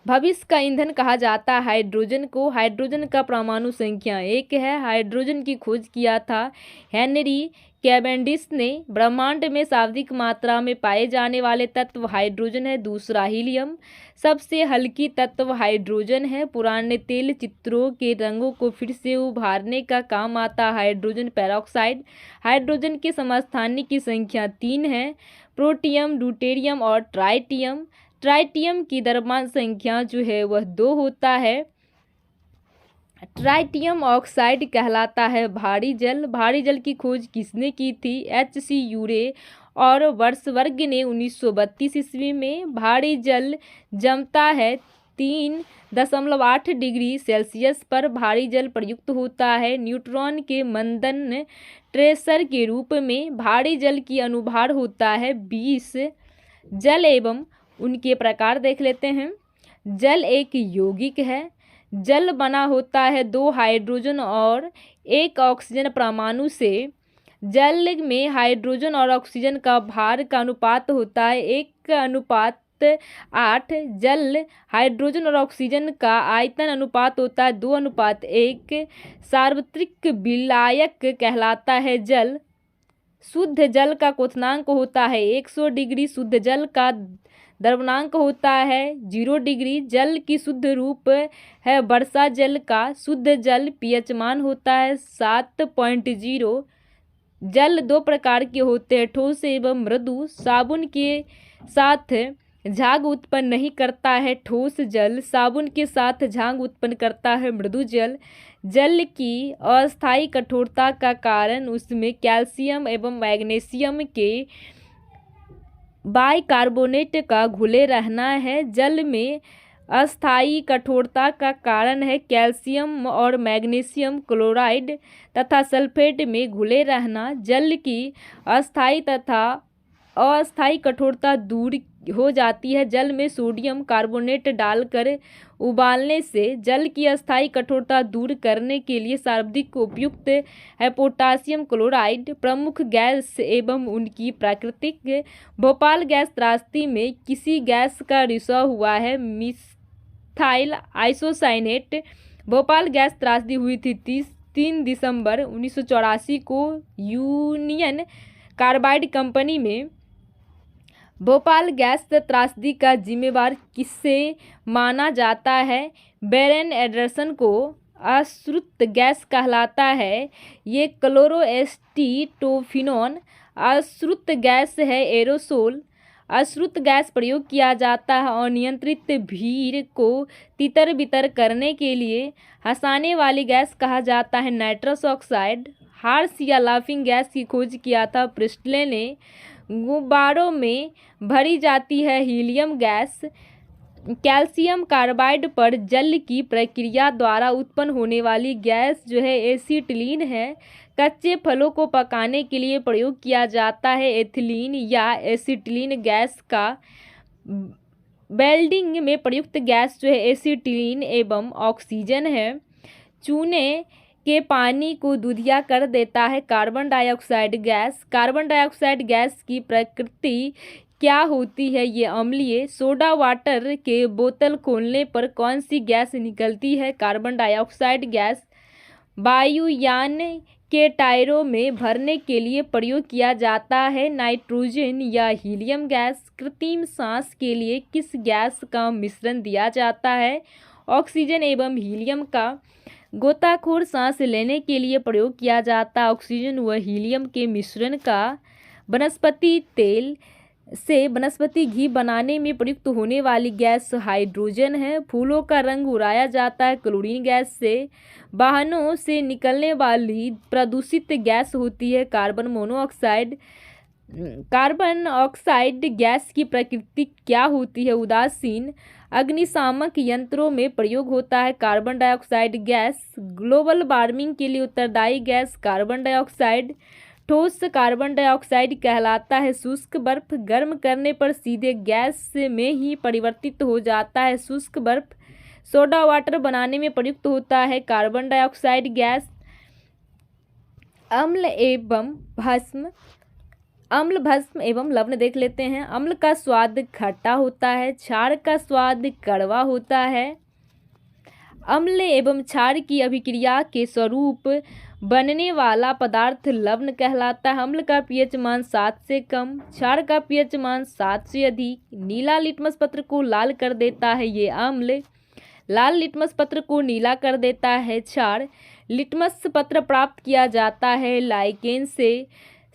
भविष्य का ईंधन कहा जाता है हाइड्रोजन को। हाइड्रोजन का परमाणु संख्या 1 है। हाइड्रोजन की खोज किया था हेनरी कैवेंडिश ने। ब्रह्मांड में सर्वाधिक मात्रा में पाए जाने वाले तत्व हाइड्रोजन है। दूसरा, हीलियम। सबसे हल्की तत्व हाइड्रोजन है। पुराने तेल चित्रों के रंगों को फिर से उभारने का काम आता हाइड्रोजन पेरोक्साइड। हाइड्रोजन के समस्थानिक की संख्या 3 है, प्रोटियम, ड्यूटेरियम और ट्राइटियम। ट्राइटियम की द्रव्यमान संख्या जो है वह 2 होता है। ट्राइटियम ऑक्साइड कहलाता है भारी जल। भारी जल की खोज किसने की थी? H.C. यूरे और वर्सवर्ग ने 1932 ईस्वी में। भारी जल जमता है 3.8 डिग्री सेल्सियस पर। भारी जल प्रयुक्त होता है न्यूट्रॉन के मंदन ट्रेसर के रूप में। भारी जल की अनुभार होता है 20। जल एवं उनके प्रकार देख लेते हैं। जल एक यौगिक है। जल बना होता है 2 हाइड्रोजन और 1 ऑक्सीजन परमाणु से। जल में हाइड्रोजन और ऑक्सीजन का भार का अनुपात होता है 1:8। जल, हाइड्रोजन और ऑक्सीजन का आयतन अनुपात होता है 2:1। सार्वत्रिक विलायक कहलाता है जल। शुद्ध जल का क्वथनांक होता है 100 डिग्री। शुद्ध जल का द्रवणांक होता है 0 डिग्री। जल की शुद्ध रूप है वर्षा जल का। शुद्ध जल पीएच मान होता है 7.0। जल 2 प्रकार के होते हैं, ठोस एवं मृदु। साबुन के साथ झाग उत्पन्न नहीं करता है ठोस जल, साबुन के साथ झाग उत्पन्न करता है मृदु जल। जल की अस्थायी कठोरता का कारण उसमें कैल्शियम एवं मैग्नीशियम के बाइकार्बोनेट का घुले रहना है। जल में अस्थायी कठोरता का कारण है कैल्शियम और मैग्नीशियम क्लोराइड तथा सल्फेट में घुले रहना। जल की अस्थायी तथा अस्थायी कठोरता दूर हो जाती है। जल में सोडियम कार्बोनेट डालकर उबालने से जल की अस्थायी कठोरता दूर करने के लिए सर्वाधिक उपयुक्त है पोटासियम क्लोराइड। प्रमुख गैस एवं उनकी प्राकृतिक। भोपाल गैस त्रासदी में किसी गैस का रिसाव हुआ है मिथाइल आइसोसाइनेट। भोपाल गैस त्रासदी हुई थी 3 दिसंबर 1984 को यूनियन कार्बाइड कंपनी में। भोपाल गैस त्रासदी का जिम्मेवार किसे माना जाता है? बेरेन एंडरसन को। अश्रुत गैस कहलाता है ये क्लोरोएस्टिटोफिनोन। अश्रुत गैस है एरोसोल। अश्रुत गैस प्रयोग किया जाता है अनियंत्रित भीड़ को तितर बितर करने के लिए। हंसाने वाली गैस कहा जाता है नाइट्रस ऑक्साइड। हार्स या लाफिंग गैस की खोज किया था प्रिस्टले ने। गुब्बारों में भरी जाती है हीलियम गैस। कैल्शियम कार्बाइड पर जल की प्रक्रिया द्वारा उत्पन्न होने वाली गैस जो है एसिटिलीन है। कच्चे फलों को पकाने के लिए प्रयोग किया जाता है एथिलीन या एसिटिलीन गैस का। वेल्डिंग में प्रयुक्त गैस जो है एसिटिलीन एवं ऑक्सीजन है। चूने के पानी को दूधिया कर देता है carbon dioxide gas. Carbon dioxide gas की प्रकृति क्या होती है? ये अम्लीय। सोडा वाटर के बोतल खोलने पर कौन सी गैस निकलती है? Carbon dioxide gas. वायुयान के टायरों में भरने के लिए प्रयोग किया जाता है नाइट्रोजन या हीलियम गैस। कृत्रिम सांस के लिए किस गैस का मिश्रण दिया जाता है? ऑक्सीजन एवं हीलियम का। गोताखोर सांस लेने के लिए प्रयोग किया जाता है ऑक्सीजन व हीलियम के मिश्रण का। वनस्पति तेल से वनस्पति घी बनाने में प्रयुक्त होने वाली गैस हाइड्रोजन है। फूलों का रंग उड़ाया जाता है क्लोरीन गैस से। वाहनों से निकलने वाली प्रदूषित गैस होती है carbon monoxide. Carbon oxide gas की प्रकृति क्या होती है? उदासीन। अग्निशामक यंत्रों में प्रयोग होता है carbon dioxide gas. Global warming के लिए उत्तरदायी गैस कार्बन डाइऑक्साइड। ठोस कार्बन डाइऑक्साइड कहलाता है शुष्क बर्फ। गर्म करने पर सीधे गैस में ही परिवर्तित हो जाता है शुष्क बर्फ। सोडा वाटर बनाने में प्रयुक्त होता है कार्बन डाइऑक्साइड गैस। अम्ल एवं भस्म। अम्ल, भस्म एवं लवण देख लेते हैं। अम्ल का स्वाद खट्टा होता है, क्षार का स्वाद कड़वा होता है। अम्ल एवं क्षार की अभिक्रिया के स्वरूप बनने वाला पदार्थ लवण कहलाता है। अम्ल का पीएच मान 7 से कम, क्षार का पीएच मान 7 से अधिक नीला लिटमस पत्र को लाल कर देता है, ये अम्ल। लाल लिटमस पत्र को नीला कर देता है क्षार। लिटमस पत्र प्राप्त किया जाता है लाइकेन से।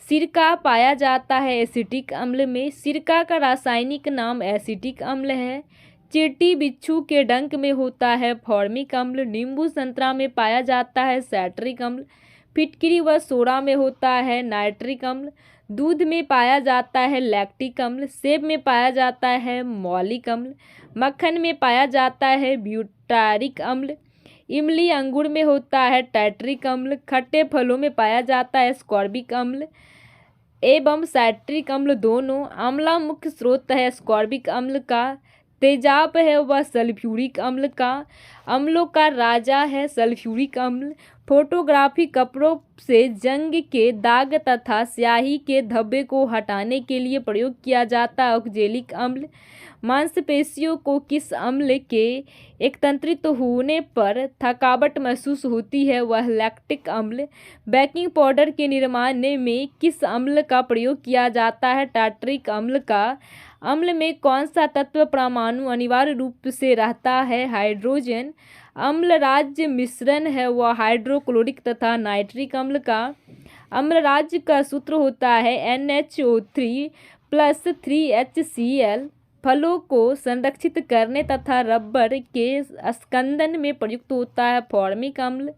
सिरका पाया जाता है एसिटिक अम्ल में। सिरका का रासायनिक नाम एसिटिक अम्ल है। चींटी बिच्छू के डंक में होता है फॉर्मिक अम्ल। नींबू संतरा में पाया जाता है सैट्रिक अम्ल। फिटकरी व सोडा में होता है नाइट्रिक अम्ल। दूध में पाया जाता है लैक्टिक अम्ल। सेब में पाया जाता है मौलिक अम्ल। मक्खन में पाया जाता है ब्यूटारिक अम्ल। इमली अंगूर में होता है टैट्रिक अम्ल। खट्टे फलों में पाया जाता है स्कॉर्बिक अम्ल एवं सैट्रिक अम्ल दोनों। आंवला मुख्य स्रोत है स्कॉर्बिक अम्ल का। तेजाब है वह सल्फ्यूरिक अम्ल का। अम्लों का राजा है सल्फ्यूरिक अम्ल। फोटोग्राफी कपड़ों से जंग के दाग तथा स्याही के धब्बे को हटाने के लिए प्रयोग किया जाता है ऑक्जेलिक अम्ल। मांसपेशियों को किस अम्ल के एकत्रित होने पर थकावट महसूस होती है, वह लैक्टिक अम्ल। बेकिंग पाउडर के निर्माण में किस अम्ल का प्रयोग किया जाता है, टार्टरिक अम्ल का। अम्ल में कौन सा तत्व परमाणु अनिवार्य रूप से रहता है, हाइड्रोजन। अम्ल राज्य मिश्रण है वह हाइड्रोक्लोरिक तथा नाइट्रिक अम्ल का। अम्ल राज्य का सूत्र होता है NHO3 + 3HCl। फलों को संरक्षित करने तथा रबर के स्कंदन में प्रयुक्त होता है फॉर्मिक अम्ल।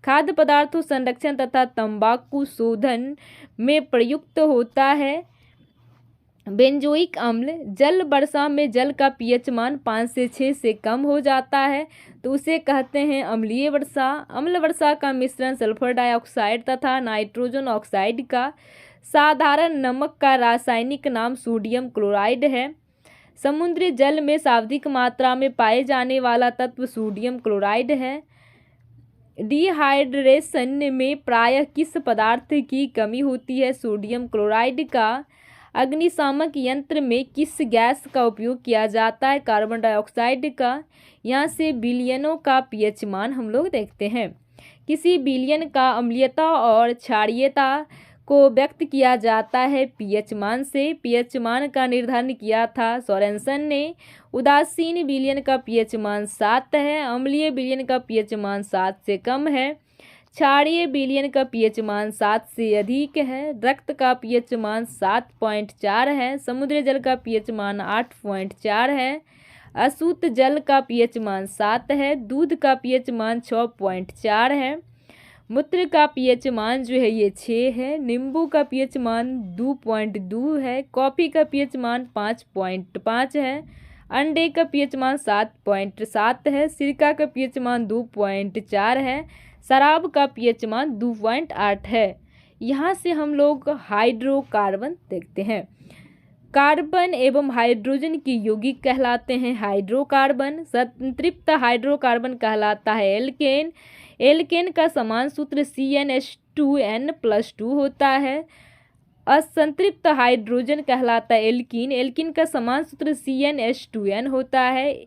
खाद्य पदार्थों संरक्षण तथा तंबाकू शोधन में प्रयुक्त होता है बेंजोइक अम्ल। जल वर्षा में जल का पीएच मान 5 से 6 से कम हो जाता है तो उसे कहते हैं अम्लीय वर्षा। अम्ल वर्षा का मिश्रण सल्फर डाइऑक्साइड तथा नाइट्रोजन ऑक्साइड का। साधारण नमक का रासायनिक नाम सोडियम क्लोराइड है। समुद्री जल में सर्वाधिक मात्रा में पाए जाने वाला तत्व सोडियम क्लोराइड है। डिहाइड्रेशन में प्रायः किस पदार्थ की कमी होती है, सोडियम क्लोराइड का। अग्निशामक यंत्र में किस गैस का उपयोग किया जाता है, कार्बन डाइऑक्साइड का। यहाँ से विलयनों का पीएच मान हम लोग देखते हैं। किसी विलयन का अम्लीयता और क्षारीयता को व्यक्त किया जाता है पीएच मान से। पीएच मान का निर्धारण किया था सोरेनसन ने। उदासीन विलयन का पीएच मान 7 है। अम्लीय विलयन का पीएच मान 7 से कम है। क्षारीय विलयन का पीएच मान 7 से अधिक है। रक्त का पीएच मान 7.4 है। समुद्री जल का पीएच मान 8.4 है। अशुद्ध जल का पीएच मान 7 है। दूध का पीएच मान 6.4 है। मूत्र का पीएच मान जो है ये 6 है। नींबू का पीएच मान 2.2 है। कॉफ़ी का पीएच मान 5.5 है। अंडे का पीएच मान 7.7 है। सिरका का पीएच मान 2.4 है। शराब का पीएच मान 2.8 है। यहाँ से हम लोग हाइड्रोकार्बन देखते हैं। कार्बन एवं हाइड्रोजन की यौगिक कहलाते हैं हाइड्रोकार्बन। संतृप्त हाइड्रोकार्बन कहलाता है एल्केन। एल्केन का समान सूत्र CnH2n+2 होता है। असंतृप्त हाइड्रोजन कहलाता है एल्कीन। एल्कीन का समान सूत्र CnH2n होता है।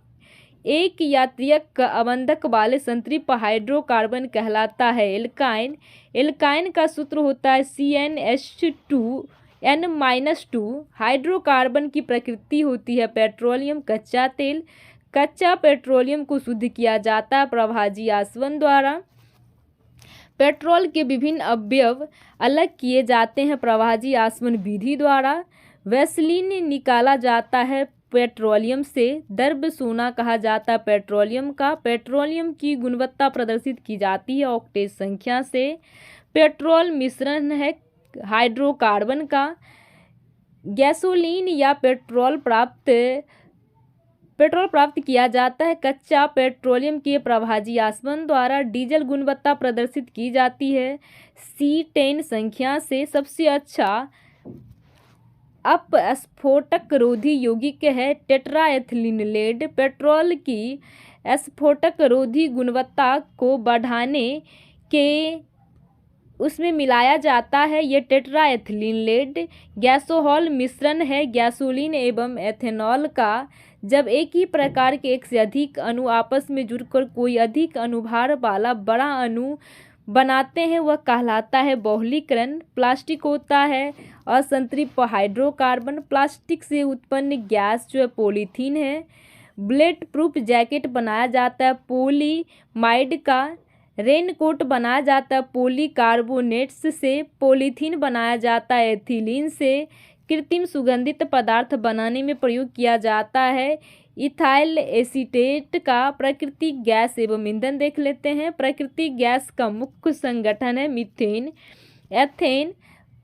एक यात्रिक अबंधक वाले संतृप्त हाइड्रोकार्बन कहलाता है एल्काइन। एल्काइन का सूत्र होता है CnH2n-2। हाइड्रोकार्बन की प्रकृति होती है पेट्रोलियम कच्चा तेल। कच्चा पेट्रोलियम को शुद्ध किया जाता है प्रभाजी आसवन द्वारा। पेट्रोल के विभिन्न अवयव अलग किए जाते हैं प्रभाजी आसवन विधि द्वारा। वैसलीन निकाला जाता है पेट्रोलियम से। द्रव्य सोना कहा जाता है पेट्रोलियम का। पेट्रोलियम की गुणवत्ता प्रदर्शित की जाती है ऑक्टेट संख्या से। पेट्रोल मिश्रण है हाइड्रोकार्बन का। गैसोलीन या पेट्रोल प्राप्त किया जाता है कच्चा पेट्रोलियम के प्रभाजी आसवन द्वारा। डीजल गुणवत्ता प्रदर्शित की जाती है C10 संख्या से। सबसे अच्छा अपस्फोटक रोधी यौगिक है टेट्राएथिलीन लेड। पेट्रोल की स्फोटक रोधी गुणवत्ता को बढ़ाने के उसमें मिलाया जाता है। ये टेट्रा एथिलीन लेड गैसोहॉल मिश्रण है गैसोलीन एवं एथेनॉल का। जब एक ही प्रकार के एक से अधिक अणु आपस में जुड़कर कोई अधिक अनुभार वाला बड़ा अणु बनाते हैं वह कहलाता है बहुलीकरण। प्लास्टिक होता है असंतृप्त हाइड्रोकार्बन। प्लास्टिक से उत्पन्न गैस जो है पॉलीथीन है। बुलेट प्रूफ जैकेट बनाया जाता है पॉलीमाइड का। रेनकोट बनाया जाता है पॉलीकार्बोनेट्स से। पॉलीथीन बनाया जाता है एथिलीन से। कृत्रिम सुगंधित पदार्थ बनाने में प्रयोग किया जाता है इथाइल एसीटेट का। प्राकृतिक गैस एवं ईंधन देख लेते हैं। प्राकृतिक गैस का मुख्य संगठन है मीथेन, एथेन,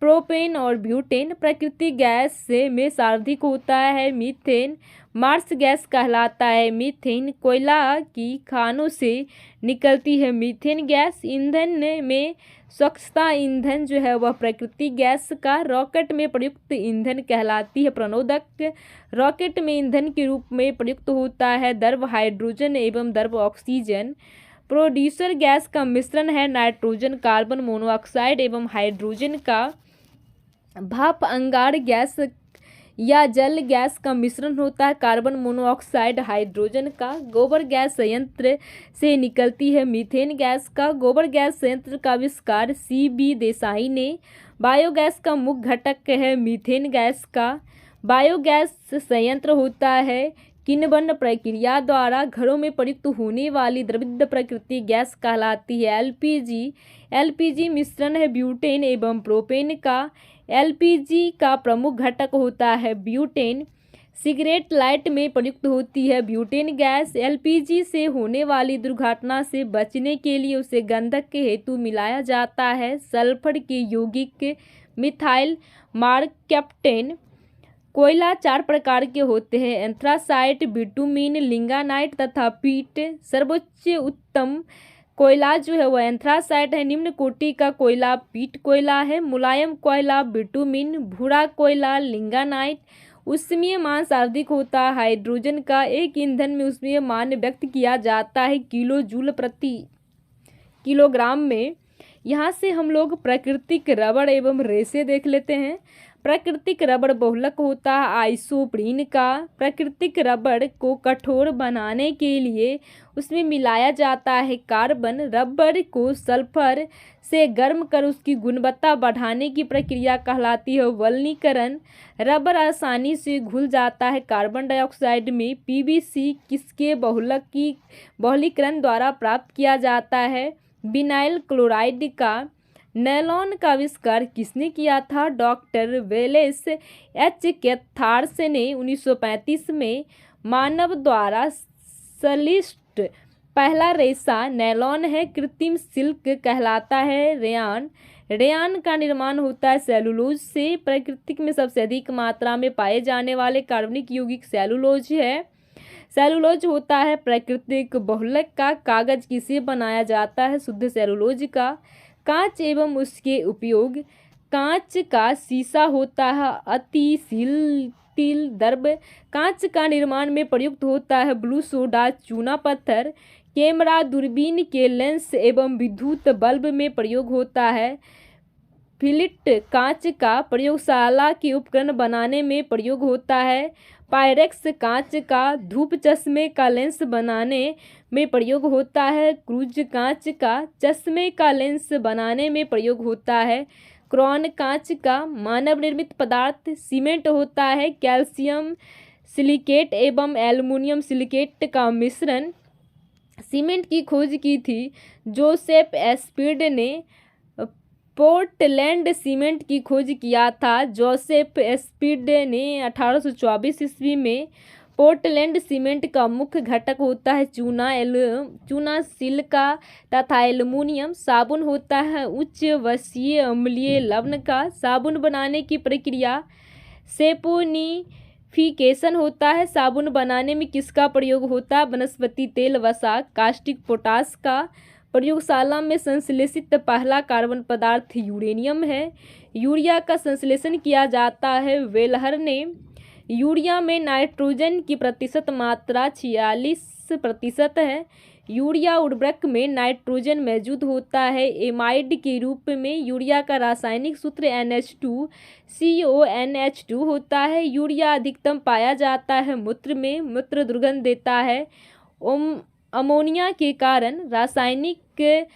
प्रोपेन और ब्यूटेन। प्राकृतिक गैस से में सर्वाधिक होता है मीथेन। मार्स गैस कहलाता है मीथेन। कोयला की खानों से निकलती है मीथेन गैस। ईंधन में स्वच्छता ईंधन जो है वह प्राकृतिक गैस का। रॉकेट में प्रयुक्त ईंधन कहलाती है प्रणोदक। रॉकेट में ईंधन के रूप में प्रयुक्त होता है द्रव हाइड्रोजन एवं द्रव ऑक्सीजन। प्रोड्यूसर गैस का मिश्रण है नाइट्रोजन, कार्बन मोनोऑक्साइड एवं हाइड्रोजन का। भाप अंगार गैस या जल गैस का मिश्रण होता है कार्बन मोनोऑक्साइड हाइड्रोजन का। गोबर गैस संयंत्र से निकलती है मीथेन गैस का। गोबर गैस संयंत्र का आविष्कार CB देसाई ने। बायोगैस का मुख्य घटक है मीथेन गैस का। बायोगैस संयंत्र होता है किण्वन प्रक्रिया द्वारा घरों में प्रयुक्त होने वाली द्रवित प्राकृतिक गैस कहलाती है LPG मिश्रण है ब्यूटेन एवं प्रोपेन का। LPG का प्रमुख घटक होता है ब्यूटेन। सिगरेट लाइट में प्रयुक्त होती है ब्यूटेन गैस। LPG से होने वाली दुर्घटना से बचने के लिए उसे गंधक के हेतु मिलाया जाता है सल्फर के यौगिक मिथाइल मार्कैप्टेन। कोयला 4 प्रकार के होते हैं एंथ्रासाइट, बिटुमिन, लिंगानाइट तथा पीट। सर्वोच्च उत्तम कोयला जो है वह एंथ्रासाइट है। निम्न कोटि का कोयला पीट कोयला है। मुलायम कोयला बिटुमिन, भूरा कोयला लिंगानाइट। ऊष्मीय मान सर्वाधिक होता है हाइड्रोजन का। एक ईंधन में ऊष्मीय मान व्यक्त किया जाता है किलो जूल प्रति किलोग्राम में। यहाँ से हम लोग प्राकृतिक रबड़ एवं रेसे देख लेते हैं। प्राकृतिक रबड़ बहुलक होता है आइसोप्रीन का। प्राकृतिक रबड़ को कठोर बनाने के लिए उसमें मिलाया जाता है कार्बन। रबड़ को सल्फर से गर्म कर उसकी गुणवत्ता बढ़ाने की प्रक्रिया कहलाती है वल्नीकरण। रबड़ आसानी से घुल जाता है कार्बन डाइऑक्साइड में। PVC किसके बहुलीकरण द्वारा प्राप्त किया जाता है विनाइल क्लोराइड का। नैलॉन का आविष्कार किसने किया था डॉक्टर वेलेस H कैथार्स ने 1935 में। मानव द्वारा सलिष्ट पहला रेशा नैलॉन है। कृत्रिम सिल्क कहलाता है रेयान। रेयान का निर्माण होता है सेलुलोज से। प्राकृतिक में सबसे अधिक मात्रा में पाए जाने वाले कार्बनिक यौगिक सेलुलोज है। सेलुलोज होता है प्राकृतिक बहुलक का। कागज किसे बनाया जाता है शुद्ध सेलुलोज का। कांच एवं उसके उपयोग। कांच का शीशा होता है अतिशील द्रव्य। कांच का निर्माण में प्रयुक्त होता है ब्लू सोडा चूना पत्थर। कैमरा दूरबीन के लेंस एवं विद्युत बल्ब में प्रयोग होता है फिलिट। कांच का प्रयोगशाला के उपकरण बनाने में प्रयोग होता है पायरेक्स। कांच का धूप चश्मे का लेंस बनाने में प्रयोग होता है क्रूज। कांच का चश्मे का लेंस बनाने में प्रयोग होता है क्रॉन। कांच का मानव निर्मित पदार्थ सीमेंट होता है कैल्शियम सिलिकेट एवं एल्युमिनियम सिलिकेट का मिश्रण। सीमेंट की खोज की थी जोसेफ एस्पिड ने। पोर्टलैंड सीमेंट की खोज किया था जोसेफ एस्पिड ने 1824 ईस्वी में। पोर्टलैंड सीमेंट का मुख्य घटक होता है चूना सिलिका तथा एल्युमिनियम। साबुन होता है उच्च वसीय अम्लीय लवण का। साबुन बनाने की प्रक्रिया सेपोनिफिकेशन होता है। साबुन बनाने में किसका प्रयोग होता है वनस्पति तेल वसा। कास्टिक पोटास का। प्रयोगशाला में संश्लेषित पहला कार्बन पदार्थ यूरेनियम है। यूरिया का संश्लेषण किया जाता है वेलहर ने। यूरिया में नाइट्रोजन की प्रतिशत मात्रा 46 20% है। यूरिया उर्वरक में नाइट्रोजन मौजूद होता है। एमाइड के रूप में यूरिया का रासायनिक सूत्र NH2CONH2 होता है। यूरिया अधिकतम पाया जाता है मूत्र में, मूत्र दुर्गंध देता है। अमोनिया के कारण रासायनिक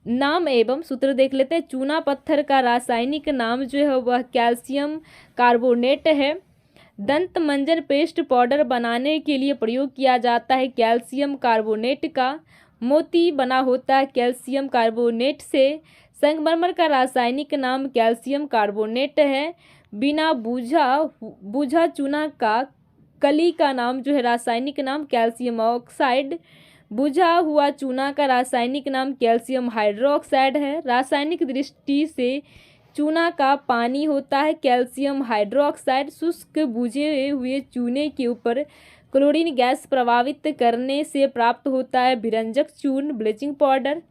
नाम एवं सूत्र देख लेते हैं। चूना पत्थर का रासायनिक नाम जो है वह कैल्शियम कार्बोनेट है। दंत मंजन पेस्ट पाउडर बनाने के लिए प्रयोग किया जाता है कैल्शियम कार्बोनेट का। मोती बना होता है कैल्शियम कार्बोनेट से। संगमरमर का रासायनिक नाम कैल्शियम कार्बोनेट है। बिना बूझा चूना का कली का नाम जो है रासायनिक नाम कैल्शियम ऑक्साइड। बुझा हुआ चूना का रासायनिक नाम कैल्शियम हाइड्रोक्साइड है। रासायनिक दृष्टि से चूना का पानी होता है कैल्शियम हाइड्रोक्साइड। शुष्क बुझे हुए चूने के ऊपर क्लोरीन गैस प्रभावित करने से प्राप्त होता है विरंजक चूर्ण ब्लीचिंग पाउडर।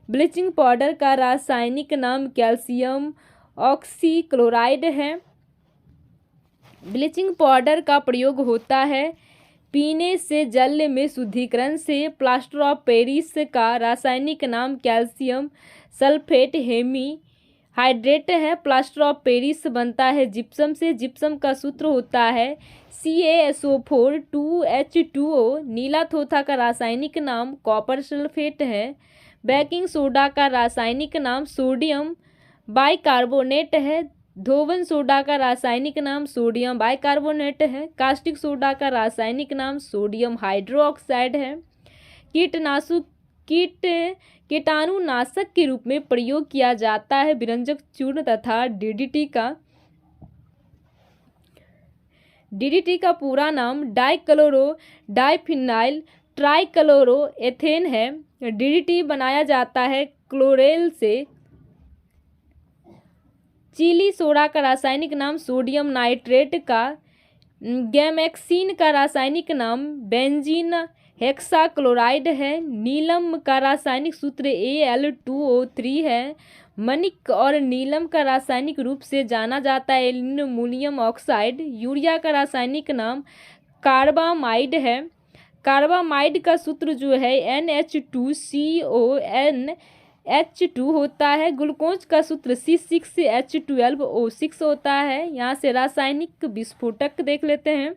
ब्लीचिंग पाउडर का रासायनिक नाम कैल्शियम ऑक्सीक्लोराइड है। ब्लीचिंग पाउडर का प्रयोग होता है पीने से जल में शुद्धिकरण से। प्लास्टर ऑफ पेरिस का रासायनिक नाम कैल्शियम सल्फेट हेमी हाइड्रेट है। प्लास्टर ऑफ पेरिस बनता है जिप्सम से। जिप्सम का सूत्र होता है CaSO4 2H2O। नीला थोथा का रासायनिक नाम कॉपर सल्फेट है। बेकिंग सोडा का रासायनिक नाम सोडियम बाइकार्बोनेट है। धोवन सोडा का रासायनिक नाम सोडियम बाइकार्बोनेट है। कास्टिक सोडा का रासायनिक नाम सोडियम हाइड्रोक्साइड है। कीटाणुनाशक के रूप में प्रयोग किया जाता है विरंजक चूर्ण तथा DDT का पूरा नाम डाइक्लोरो डाइफिनाइल ट्राइक्लोरो एथेन है। DDT बनाया जाता है क्लोरेल से। चिली सोडा का रासायनिक नाम सोडियम नाइट्रेट का। गैमेक्सिन का रासायनिक नाम बेंजीन हेक्साक्लोराइड है। नीलम का रासायनिक सूत्र Al2O3 है। मणिक और नीलम का रासायनिक रूप से जाना जाता है एल्युमिनियम ऑक्साइड। यूरिया का रासायनिक नाम कार्बामाइड है। कार्बामाइड का सूत्र जो है NH2CONH2 होता है। ग्लूकोज का सूत्र C6H12O6 होता है। यहाँ से रासायनिक विस्फोटक देख लेते हैं।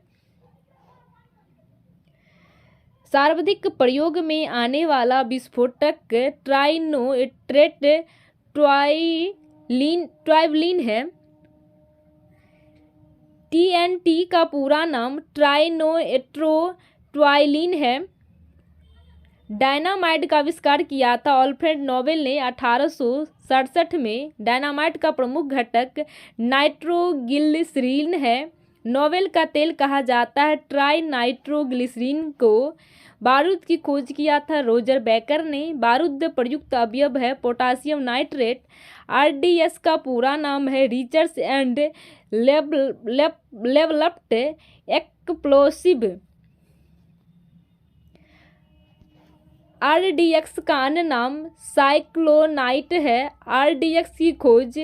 सर्वाधिक प्रयोग में आने वाला विस्फोटक ट्राइनोट्रेट ट्वाइवलिन है। TNT का पूरा नाम ट्राइनोट्रोट्वाइलिन है। डायनामाइट का आविष्कार किया था अल्फ्रेड नोबेल ने 1867 में। डायनामाइट का प्रमुख घटक नाइट्रोग्लिसरीन है। नोबेल का तेल कहा जाता है ट्राई नाइट्रोग्लिसरीन को। बारूद की खोज किया था रोजर बेकर ने। बारूद प्रयुक्त अवयव है पोटासियम नाइट्रेट। RDS का पूरा नाम है research and developed explosive. RDX का अन्य नाम साइक्लोनाइट है। RDX की खोज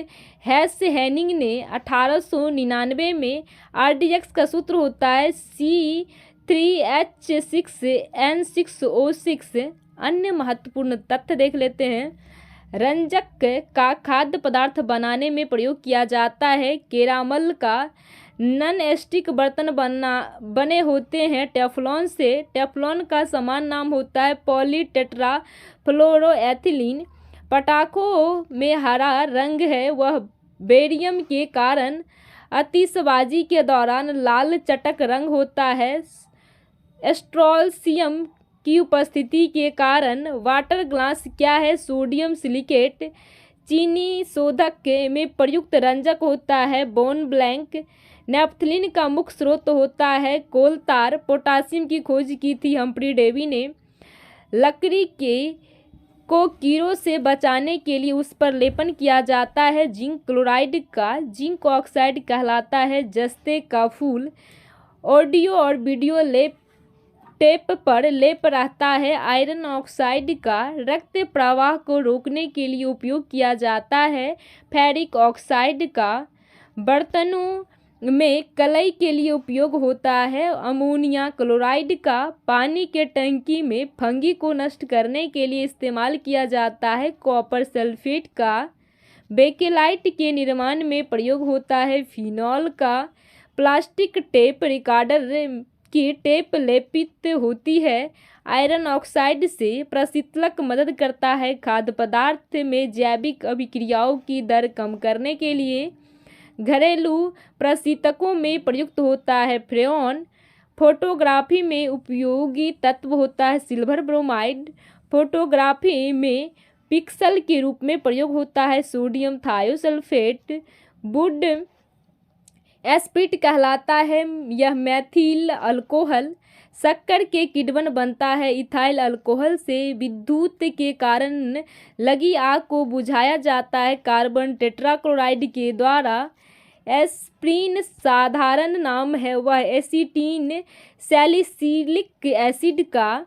हैस हेनिंग ने 1899 में। RDX का सूत्र होता है C3H6N6O6। अन्य महत्वपूर्ण तथ्य देख लेते हैं। रंजक का खाद्य पदार्थ बनाने में प्रयोग किया जाता है। केरामल का नॉन स्टिक बर्तन बने होते हैं टेफ्लॉन से। टेफ्लॉन का समान नाम होता है पॉलीटेट्राफ्लोरोएथिलीन। पटाखों में हरा रंग है वह बेरियम के कारण। आतिशबाजी के दौरान लाल चटक रंग होता है स्ट्रोंशियम की उपस्थिति के कारण। वाटर ग्लास क्या है सोडियम सिलिकेट। चीनी शोधक में प्रयुक्त रंजक होता है बोन ब्लैंक। नेपथलीन का मुख्य स्रोत होता है कोलतार। पोटासियम की खोज की थी हम्फ्री डेवी ने। लकड़ी को कीड़ों से बचाने के लिए उस पर लेपन किया जाता है जिंक क्लोराइड का। जिंक ऑक्साइड कहलाता है जस्ते का फूल। ऑडियो और वीडियो टेप पर लेप रहता है आयरन ऑक्साइड का। रक्त प्रवाह को रोकने के लिए उपयोग किया जाता है फेरिक ऑक्साइड का। बर्तनों में कलई के लिए उपयोग होता है। अमोनिया क्लोराइड का पानी के टंकी में फंगी को नष्ट करने के लिए इस्तेमाल किया जाता है। कॉपर सल्फेट का बेकेलाइट के निर्माण में प्रयोग होता है। फिनॉल का प्लास्टिक टेप रिकॉर्डर की टेप लेपित होती है। आयरन ऑक्साइड से प्रशीतलक मदद करता है। खाद्य पदार्थ में जैविक अभिक्रियाओं की दर कम करने के लिए घरेलू प्रशीतकों में प्रयुक्त होता है। फ्रेऑन फोटोग्राफी में उपयोगी तत्व होता है। सिल्वर ब्रोमाइड फोटोग्राफी में पिक्सल के रूप में प्रयोग होता है। सोडियम थायोसल्फेट वुड एस्पिड कहलाता है। यह मैथिल अल्कोहल शक्कर के किण्वन बनता है। इथाइल अल्कोहल से विद्युत के कारण लगी आग को बुझाया जाता है। कार्बन टेट्राक्लोराइड के द्वारा एस्प्रीन साधारण नाम है। वह एसीटीन सैलिसिलिक एसिड का